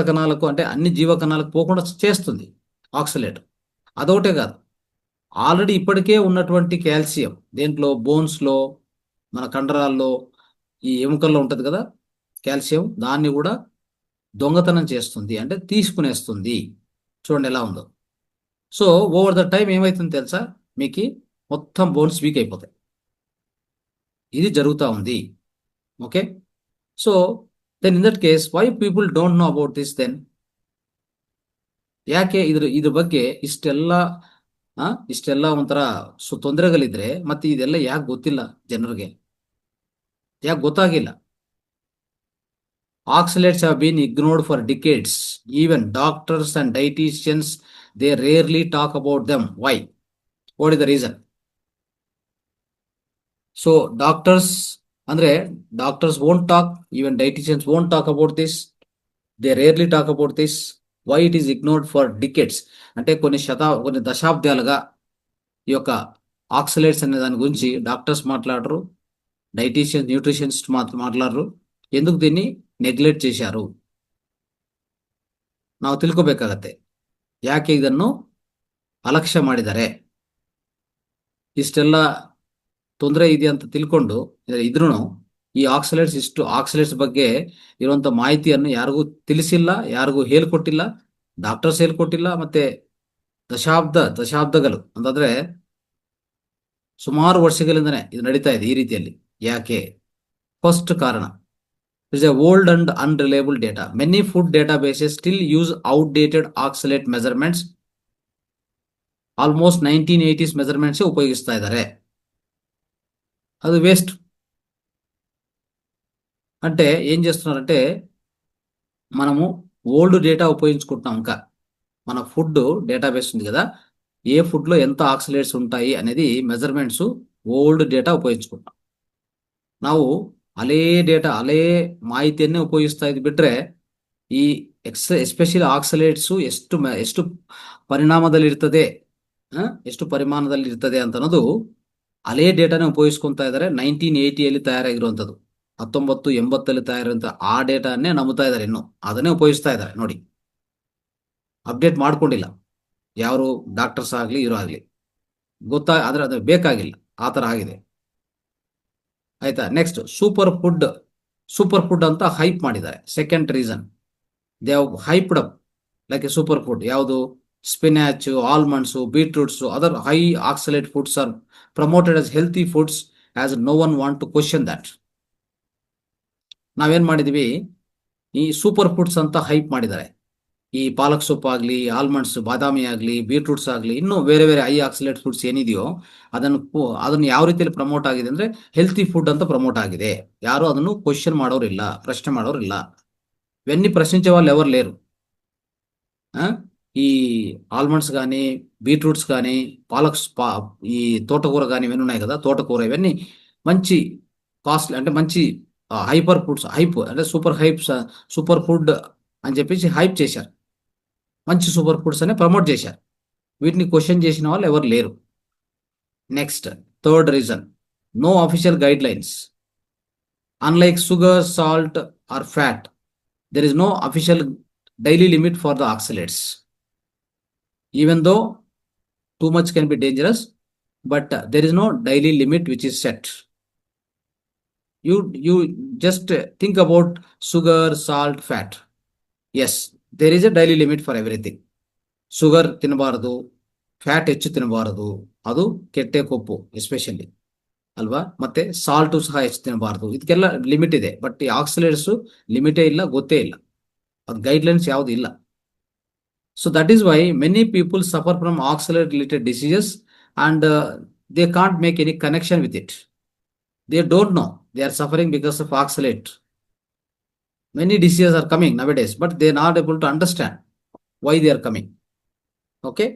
కణాలకు అంటే అన్ని జీవ కణాలకు పోకుండా చేస్తుంది ఆక్సలేట్. అదొకటే కాదు, ఆల్రెడీ ఇప్పటికే ఉన్నటువంటి కాల్షియం దేంట్లో, బోన్స్లో, మన కండరాల్లో, ఈ ఎముకల్లో ఉంటుంది కదా కాల్షియం, దాన్ని కూడా దొంగతనం చేస్తుంది, అంటే తీసుకునేస్తుంది. చూడండి ఎలా ఉందో. సో ఓవర్ ద టైం ఏమవుతుంది తెలుసా, మీకు మొత్తం బోన్స్ వీక్ అయిపోతాయి. ఇది జరుగుతూ ఉంది. Okay. So then in that case why people don't know about this then? ಯಾಕೆ ಇದ್ರ ಬಗ್ಗೆ ಇಷ್ಟೆಲ್ಲ ಒಂಥರ ತೊಂದರೆಗಳಿದ್ರೆ ಮತ್ತೆ ಇದೆಲ್ಲ ಯಾಕೆ ಗೊತ್ತಿಲ್ಲ ಜನರಿಗೆ, ಯಾಕೆ ಗೊತ್ತಾಗಿಲ್ಲ? Oxalates have been ignored for decades. Even doctors and dietitians, they rarely talk about them. Why? What is the reason? So doctors won't talk, even dietitians won't talk about this. They rarely talk about this. Why it is ignored for decades? అంటే కొన్ని దశాబ్దాలుగా ఈ యొక్క oxalates అనే దాని గురించి doctors మాట్లాడరు, dietitians, nutritionist మాట్లాడరు. ఎందుకు దీన్ని ನೆಗ್ಲೆಕ್ಟ್ చేశారు? ನಾವು ತಿಳ್ಕೊಬೇಕಾಗತ್ತೆ ಯಾಕೆ ಇದನ್ನು ಅಲಕ್ಷ್ಯ ಮಾಡಿದ್ದಾರೆ. ಇಷ್ಟೆಲ್ಲ ತೊಂದರೆ ಇದೆ ಅಂತ ತಿಳ್ಕೊಂಡು ಇದ್ರೂ ಈ ಆಕ್ಸಲೇಟ್ಸ್ ಬಗ್ಗೆ ಇರುವಂತ ಮಾಹಿತಿಯನ್ನು ಯಾರಿಗೂ ತಿಳಿಸಿಲ್ಲ, ಯಾರಿಗೂ ಹೇಳ್ಕೊಟ್ಟಿಲ್ಲ, ಡಾಕ್ಟರ್ಸ್ ಹೇಳ್ಕೊಟ್ಟಿಲ್ಲ. ಮತ್ತೆ ದಶಾಬ್ದಗಳು ಅಂತಂದ್ರೆ ಸುಮಾರು ವರ್ಷಗಳಿಂದನೇ ಇದು ನಡೀತಾ ಇದೆ ಈ ರೀತಿಯಲ್ಲಿ. ಯಾಕೆ? ಫಸ್ಟ್ ಕಾರಣ is a old and unreliable data. Many food databases still use outdated oxalate measurements. Almost 1980s measurements ಉಪಯೋಗಿಸ್ತಾ ಇದ್ದಾರೆ. ಅದು ವೇಸ್ಟ್. అంటే ఏం చేస్తున్నారంటే మనము ఓల్డ్ డేటా ఉపయోగించుకుంటున్నాం. ఇంకా మన ఫుడ్ డేటాబేస్ ఉంది కదా, ఏ ఫుడ్లో ఎంత ఆక్సలేట్స్ ఉంటాయి అనేది మెజర్మెంట్స్ ఓల్డ్ ಡೇಟಾ ಉಪಯೋಗಿಸ್ಕೊಂಟಾಂ. ನಾವು ಹಳೇ ಮಾಹಿತಿಯನ್ನೇ ಉಪಯೋಗಿಸ್ತಾ ಇದ್ ಬಿಟ್ರೆ ಈ ಎಸ್ಪೆಷಲಿ ಆಕ್ಸಲೇಟ್ಸ್ ಎಷ್ಟು ಪರಿಮಾಣದಲ್ಲಿ ಇರ್ತದೆ ಅಂತ ಅನ್ನೋದು ಹಳೇ ಡೇಟಾನೇ ಉಪಯೋಗಿಸ್ಕೊಂತಾ ಇದ್ದಾರೆ. 1980ಯಲ್ಲಿ ತಯಾರಾಗಿರುವಂಥದ್ದು, 1980ರಲ್ಲಿ ತಯಾರಿರುವಂಥ ಆ ಡೇಟಾನೇ ನಂಬುತ್ತಾ ಇದ್ದಾರೆ. ಇನ್ನು ಅದನ್ನೇ ಉಪಯೋಗಿಸ್ತಾ ಇದ್ದಾರೆ. ನೋಡಿ, ಅಪ್ಡೇಟ್ ಮಾಡ್ಕೊಂಡಿಲ್ಲ ಯಾರು ಡಾಕ್ಟರ್ಸ್ ಆಗಲಿ ಇರೋ ಆಗಲಿ. ಆದ್ರೆ ಅದು ಬೇಕಾಗಿಲ್ಲ, ಆ ಥರ ಆಗಿದೆ. ಆಯ್ತಾ? ನೆಕ್ಸ್ಟ್, ಸೂಪರ್ ಫುಡ್ ಅಂತ ಹೈಪ್ ಮಾಡಿದ್ದಾರೆ. Second reason, they have hyped up like a super food. ಯಾವುದು? Spinach, almonds, beetroots, other high oxalate foods are promoted as healthy foods as no one want to question that. ನಾವೇನ್ ಮಾಡಿದೀವಿ, ಈ super foods ಅಂತ hype ಮಾಡಿದ್ದಾರೆ. ಈ ಪಾಲಕ್ ಸೊಪ್ಪು ಆಗಲಿ, almonds, ಬಾದಾಮಿ ಆಗಲಿ, ಬೀಟ್ರೂಟ್ಸ್ ಆಗಲಿ, ಇನ್ನೂ ಬೇರೆ ಬೇರೆ ಹೈ ಆಕ್ಸಲೇಟ್ ಫುಡ್ಸ್ ಏನಿದೆಯೋ ಅದನ್ನು ಯಾವ ರೀತಿಯಲ್ಲಿ ಪ್ರಮೋಟ್ ಆಗಿದೆ ಅಂದ್ರೆ ಹೆಲ್ತಿ ಫುಡ್ ಅಂತ ಪ್ರಮೋಟ್ ಆಗಿದೆ. ಯಾರು ಅದನ್ನು ಕ್ವಶನ್ ಮಾಡೋರಿಲ್ಲ, ಪ್ರಶ್ನೆ ಮಾಡೋರಿಲ್ಲ. ఇవన్నీ ప్రశ్నించే వాళ్ళు ఎవరు లేరు. ఈ ఆల్మండ్స్ కానీ, బీట్రూట్స్ కానీ, ఈ తోటకూర కానీ ఇవన్నీ ఉన్నాయి కదా, తోటకూర ఇవన్నీ మంచి కాస్ట్లీ, అంటే మంచి హైపర్ ఫుడ్స్, అంటే సూపర్ ఫుడ్ అని చెప్పేసి హైప్ చేశారు. మంచి సూపర్ ఫుడ్స్ అని ప్రమోట్ చేశారు. వీటిని క్వశ్చన్ చేసిన వాళ్ళు ఎవరు లేరు. Next, third reason, no official guidelines. Unlike sugar, salt or fat, there is no official daily limit for the oxalates. Even though too much can be dangerous, but there is no daily limit which is set. You just think about sugar, salt, fat. Yes, there is a daily limit for everything. Sugar ತಿನ್ನಬಾರದು, fat ಹೆಚ್ಚು ತಿನ್ನಬಾರದು, ಅದು ಕೆಟ್ಟೆ ಕೊಪ್ಪು especially ಅಲ್ವಾ. ಮತ್ತೆ salt ಸಹ ಹೆಚ್ಚು ತಿನ್ನಬಾರದು. ಇದಕ್ಕೆಲ್ಲ ಲಿಮಿಟ್ ಇದೆ. ಬಟ್ ಈ ಆಕ್ಸಲೇಟ್ಸ್ ಲಿಮಿಟೇ ಇಲ್ಲ, ಗೊತ್ತೇ ಇಲ್ಲ, ಅದು ಗೈಡ್ಲೈನ್ಸ್ ಯಾವುದು ಇಲ್ಲ. So that is Y many people suffer from oxalate related diseases and they can't make any connection with it. They don't know they are suffering because of oxalate. Many diseases are coming nowadays, but they are not able to understand why they are coming. Okay,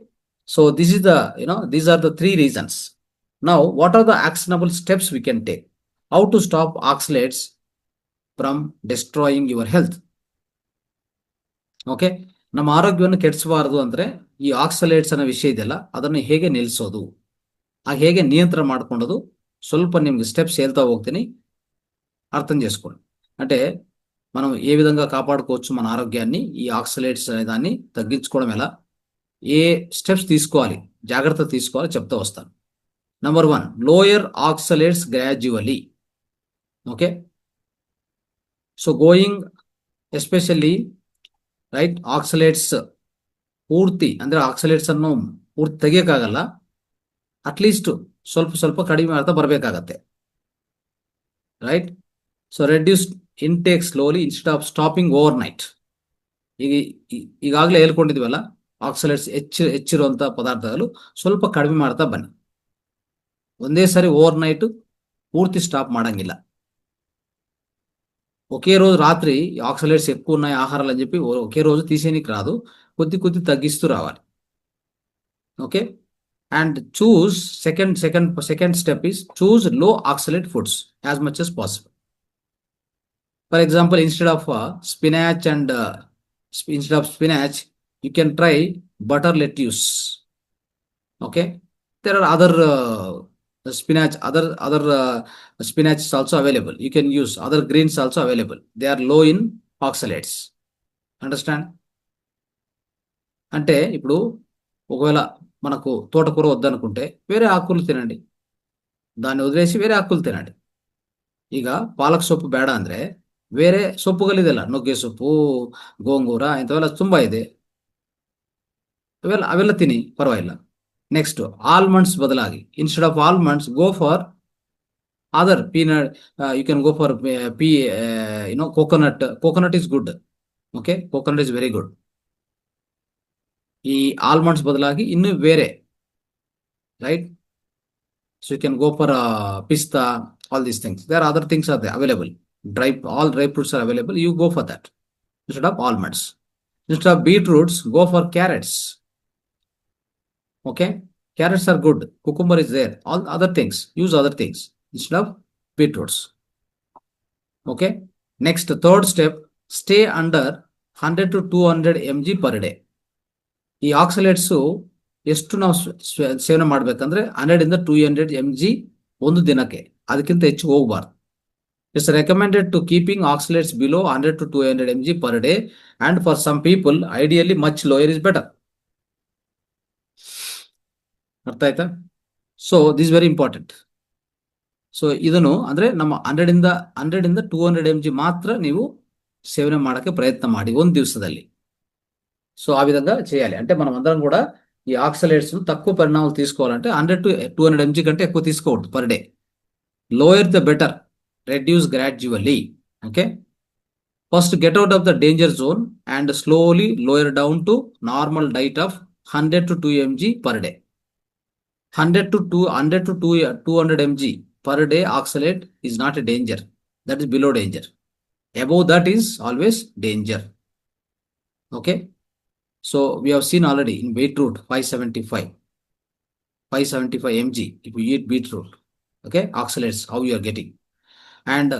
so this is these are the three reasons. Now, what are the actionable steps we can take? How to stop oxalates from destroying your health? Okay, ನಮ್ಮ ಆರೋಗ್ಯವನ್ನು ಕೆಡಿಸಬಾರದು ಅಂದ್ರೆ ಈ ಆಕ್ಸಲೇಟ್ಸ್ ಅನ್ನೋ ವಿಷಯ ಇದೆಯಲ್ಲ, ಅದನ್ನು ಹೇಗೆ ನಿಲ್ಲಿಸೋದು, ಹೇಗೆ నియంత్రణ ಮಾಡ್ಕೊಳ್ಳೋದು, ಸ್ವಲ್ಪ నిಮಗೆ స్టెప్స్ ಹೇಳ್తా ಹೋಗ್ತೀನಿ, అర్థం చేసుకోండి. అంటే మనం ఏ విధంగా కాపాడుకోవచ్చు మన ఆరోగ్యాన్ని, ఈ ఆక్సలేట్స్ అనే దాన్ని తగ్గించుకోవడం ఎలా, ఏ స్టెప్స్ తీసుకోవాలి, జాగ్రత్త తీసుకోవాలి చెప్తా వస్తాను. Number 1, lower oxalates gradually. Okay, so going especially right, oxalates ಪೂರ್ತಿ ಅಂದ್ರೆ ಆಕ್ಸಲೇಟ್ಸ್ ಅನ್ನು ಪೂರ್ತಿ ತೆಗಿಯೋಕ್ಕಾಗಲ್ಲ, ಅಟ್ಲೀಸ್ಟ್ ಸ್ವಲ್ಪ ಸ್ವಲ್ಪ ಕಡಿಮೆ ಮಾಡ್ತಾ ಬರಬೇಕಾಗತ್ತೆ, right? So reduce intake slowly instead of stopping overnight. ಈಗ ಈಗಾಗಲೇ ಹೇಳ್ಕೊಂಡಿದ್ವಲ್ಲ, ಆಕ್ಸಲೇಟ್ಸ್ ಹೆಚ್ಚಿರುವಂಥ ಪದಾರ್ಥಗಳು ಸ್ವಲ್ಪ ಕಡಿಮೆ ಮಾಡ್ತಾ ಬನ್ನಿ. ಒಂದೇ ಸಾರಿ ಓವರ್ ನೈಟ್ పూర్తి స్టాప్ ಮಾಡಂಗಿಲ್ಲ. ఒకే రోజు రాత్రి ఆక్సలేట్స్ ఎక్కువ ఉన్నాయి ఆహారాలు అని చెప్పి ఒకే రోజు తీసేయనికి రాదు, కొద్ది కొద్ది తగ్గిస్తూ రావాలి. Okay, and choose second step is choose low oxalate foods as much as possible. For example, instead of spinach, you can try butter lettuce. Okay, there are other spinach is also available. You can use other greens also available. They are low in oxalates. Understand? అంటే ఇప్పుడు ఒకవేళ మనకు తోటకూర వద్దనుకుంటే వేరే ఆకులు తినండి, దాన్ని వదిలేసి వేరే ಆಕುలు ತಿನ್ನಡಿ. ಈಗ ಪಾಲಕ್ ಸೊಪ್ಪು ಬೇಡ ಅಂದ್ರೆ ಬೇರೆ ಸೊಪ್ಪುಗಳಿದೆಲ್ಲ, ನುಗ್ಗೆ ಸೊಪ್ಪು, ಗೋಂಗೂರ ಇಂಥವೆಲ್ಲ ತುಂಬಾ ಇದೆ, ಅವೆಲ್ಲ ತಿನ್ನಿ, ಪರವಾಗಿಲ್ಲ. ನೆಕ್ಸ್ಟ್, ಆಲ್ಮಂಡ್ಸ್ ಬದಲಾಗಿ instead of almonds go for other peanut. You can go for coconut. Coconut is good. Okay, coconut is very good. ಈ ಆಲ್ಮಂಡ್ಸ್ ಬದಲಾಗಿ ಇನ್ನು ಬೇರೆ, right? So you can go for pista, all these things. There are other things are there available. All dry fruits are available. You go for that instead of almonds. Instead of beetroots, go for carrots. Okay, carrots are good. Cucumber is there. All other things, use other things instead of beetroots. Okay, next, third step, stay under 100 to 200 mg per day. ಈ ಆಕ್ಸಲೇಟ್ಸ್ ಎಷ್ಟು ನಾವು ಸೇವನೆ ಮಾಡ್ಬೇಕಂದ್ರೆ 100 ಇಂದ 200 mg ಒಂದು ದಿನಕ್ಕೆ, ಅದಕ್ಕಿಂತ ಹೆಚ್ಚು ಹೋಗಬಾರ್ದು. It's recommended to keeping oxalates below 100 to 200 mg per day, and for some people ideally much lower is better. ಅರ್ಥ ಆಯ್ತಾ? So this very important. So ಇದನ್ನು ಅಂದ್ರೆ ನಮ್ಮ 100 ಇಂದ 200 mg ಮಾತ್ರ ನೀವು ಸೇವನೆ ಮಾಡಕ್ಕೆ ಪ್ರಯತ್ನ ಮಾಡಿ ಒಂದು ದಿವಸದಲ್ಲಿ. సో ఆ విధంగా చేయాలి. అంటే మనం అందరం కూడా ఈ ఆక్సలేట్స్ తక్కువ పరిణామాలు తీసుకోవాలంటే 100 to 200 mg కంటే ఎక్కువ తీసుకోవద్దు per day. Lower the better, reduce gradually. Okay, first get out of the danger zone and slowly lower down to normal diet of 100 to 2 mg per day. 100 to 200 mg per day oxalate is not a danger. That is below danger. Above that is always danger. Okay, so we have seen already in beetroot 575 mg if you eat beetroot. Okay, oxalates how you are getting. And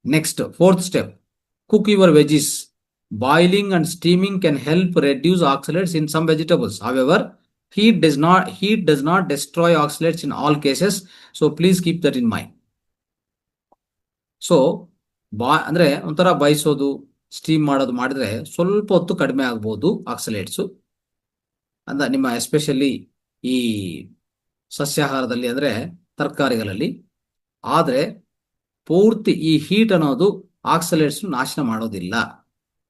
next, fourth step, cook your veggies. Boiling and steaming can help reduce oxalates in some vegetables. However, heat does not destroy oxalates in all cases, so please keep that in mind. So ಅಂದ್ರೆ ಒಂಥರ ಬಾಯಿಸೋದು, steam ಮಾಡೋದು ಮಾಡಿದ್ರೆ ಸ್ವಲ್ಪ ಹೊತ್ತು ಕಡಿಮೆ ಆಗ್ಬೋದು ಆಕ್ಸಲೇಟ್ಸು. ನಿಮ್ಮ especially ಈ ಸಸ್ಯಾಹಾರದಲ್ಲಿ ಅಂದ್ರೆ ತರಕಾರಿಗಳಲ್ಲಿ. ಆದರೆ ಪೂರ್ತಿ ಈ ಹೀಟ್ ಅನ್ನೋದು ಆಕ್ಸಲೇಟ್ಸ್ ನಾಶನ ಮಾಡೋದಿಲ್ಲ,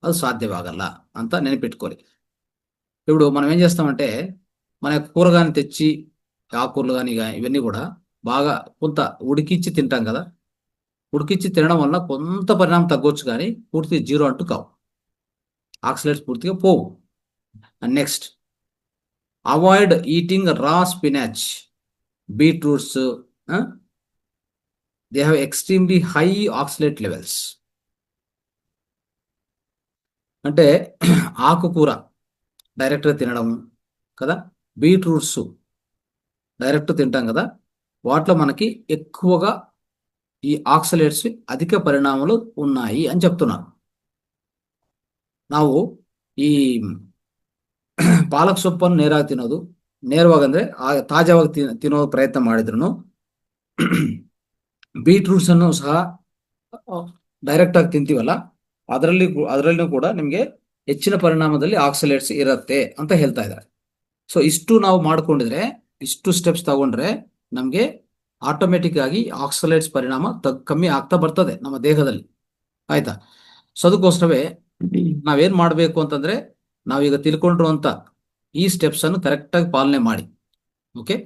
ಅದು సాధ్యವಾಗಲ್ಲ ಅಂತ నెనపిట్టుకోవాలి. ఇప్పుడు మనం ఏం చేస్తామంటే మన కూరగాయని తెచ్చి, ఆకుకూరలు కానీ ఇవన్నీ కూడా బాగా కొంత ఉడికిచ్చి తింటాం కదా. ఉడికిచ్చి తినడం వల్ల కొంత పరిణామం తగ్గొచ్చు, కానీ పూర్తి జీరో అంటూ కావు, ఆక్సలేట్స్ పూర్తిగా పోవు. అండ్ నెక్స్ట్, అవాయిడ్ ఈటింగ్ రా spinach, beetroots. They have extremely high oxalate levels. అంటే ఆకుకూర డైరెక్ట్గా తినడం కదా, బీట్రూట్స్ డైరెక్ట్ తింటాం కదా, వాటిలో మనకి ఎక్కువగా ఈ ఆక్సలేట్స్ అధిక పరిణామాలు ఉన్నాయి అని చెప్తున్నారు. ನಾವು ಈ ಪಾಲಕ್ ಸೊಪ್ಪನ್ನು ನೇರಾಗಿ ತಿನ್ನೋದು, ನೇರವಾಗಿ ಅಂದ್ರೆ ತಾಜಾವಾಗಿ ತಿನ್ನೋ ಪ್ರಯತ್ನ ಮಾಡಿದ್ರು, ಬೀಟ್ರೂಟ್ಸ್ ಅನ್ನು ಸಹ ಡೈರೆಕ್ಟ್ ಆಗಿ ತಿಂತೀವಲ್ಲ, ಅದರಲ್ಲೂ ಕೂಡ ನಿಮಗೆ ಹೆಚ್ಚಿನ ಪರಿಣಾಮದಲ್ಲಿ ಆಕ್ಸಲೇಟ್ಸ್ ಇರುತ್ತೆ ಅಂತ ಹೇಳ್ತಾ ಇದ್ದಾರೆ. ಸೊ ಇಷ್ಟು ನಾವು ಮಾಡ್ಕೊಂಡಿದ್ರೆ, ಇಷ್ಟು ಸ್ಟೆಪ್ಸ್ ತಗೊಂಡ್ರೆ ನಮಗೆ ಆಟೋಮೆಟಿಕ್ ಆಗಿ ಆಕ್ಸಲೇಟ್ಸ್ ಪರಿಣಾಮ ಕಮ್ಮಿ ಆಗ್ತಾ ಬರ್ತದೆ ನಮ್ಮ ದೇಹದಲ್ಲಿ. ಆಯ್ತಾ? ಸೊ ಅದಕ್ಕೋಸ್ಕರವೇ ನಾವೇನ್ ಮಾಡ್ಬೇಕು ಅಂತಂದ್ರೆ, ನಾವೀಗ ತಿಳ್ಕೊಂಡಿರುವಂತ ಈ ಸ್ಟೆಪ್ಸ್ ಅನ್ನು ಕರೆಕ್ಟ್ ಆಗಿ ಪಾಲನೆ ಮಾಡಿ. Okay,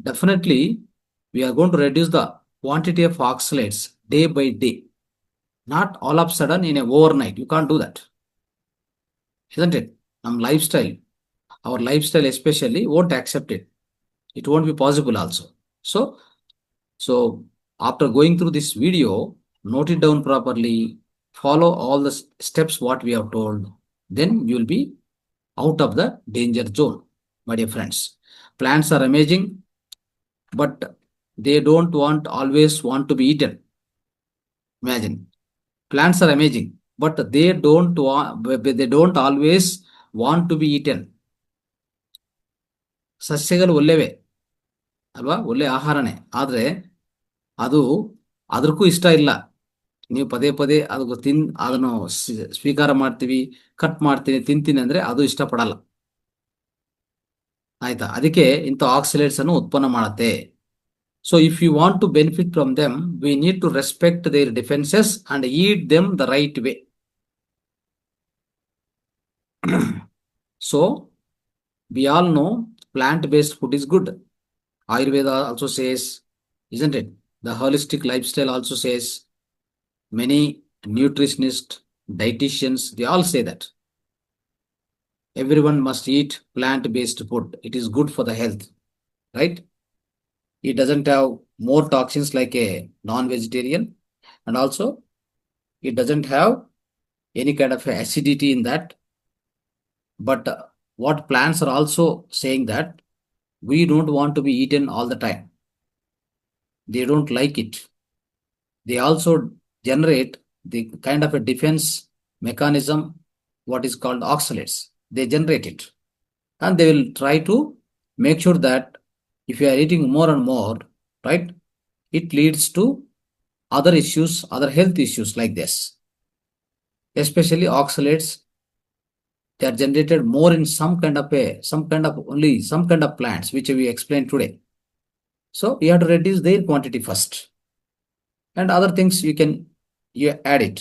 definitely we are going to reduce the quantity of oxalates day by day, not all of sudden in a overnight. You can't do that, isn't it? ನಮ್ಮ lifestyle, our lifestyle especially won't accept it. It won't be possible also. So after going through this video, note it down properly, follow all the steps what we have told, then you will be out of the danger zone, my dear friends. Plants are amazing, but they don't always want to be eaten. Imagine, plants are amazing, but they don't always want to be eaten. ಸಸ್ಯಗಳು ಒಳ್ಳೆವೇ ಅಲ್ವಾ, ಒಳ್ಳೆ ಆಹಾರನೇ, ಆದರೆ ಅದು ಅದಕ್ಕೂ ಇಷ್ಟ ಇಲ್ಲ. ನೀವು ಪದೇ ಪದೇ ಅದನ್ನು ಸ್ವೀಕಾರ ಮಾಡ್ತೀವಿ, ಕಟ್ ಮಾಡ್ತೀನಿ, ತಿಂತೀನಿ ಅಂದ್ರೆ ಅದು ಇಷ್ಟಪಡಲ್ಲ. ಆಯ್ತಾ? ಅದಕ್ಕೆ ಇಂಥ ಆಕ್ಸಿಲೇಟ್ಸ್ ಅನ್ನು ಉತ್ಪನ್ನ ಮಾಡುತ್ತೆ. So if you want to benefit from them, we need to respect their defences and eat them the right way. So we all know plant-based food is good. Ayurveda also says, isn't it? The holistic lifestyle also says, many nutritionists, dietitians, they all say that everyone must eat plant-based food. It is good for the health, right? It doesn't have more toxins like a non-vegetarian, and also it doesn't have any kind of acidity in that. But what plants are also saying that we don't want to be eaten all the time. They don't like it. They also generate the kind of a defense mechanism, what is called oxalates. They generate it. And they will try to make sure that if you are eating more and more, right, it leads to other issues, other health issues like this. Especially oxalates, they are generated more in some kind of plants, which we explained today. So you have to reduce their quantity first, and other things you add it.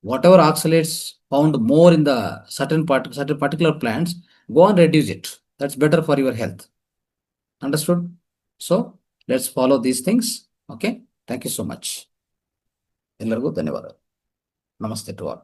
Whatever oxalates found more in the certain particular plants, go and reduce it. That's better for your health. Understood? So let's follow these things. Okay, thank you so much. ಎಲ್ಲರಿಗೂ ಧನ್ಯವಾದ. ನಮಸ್ತೆ to all.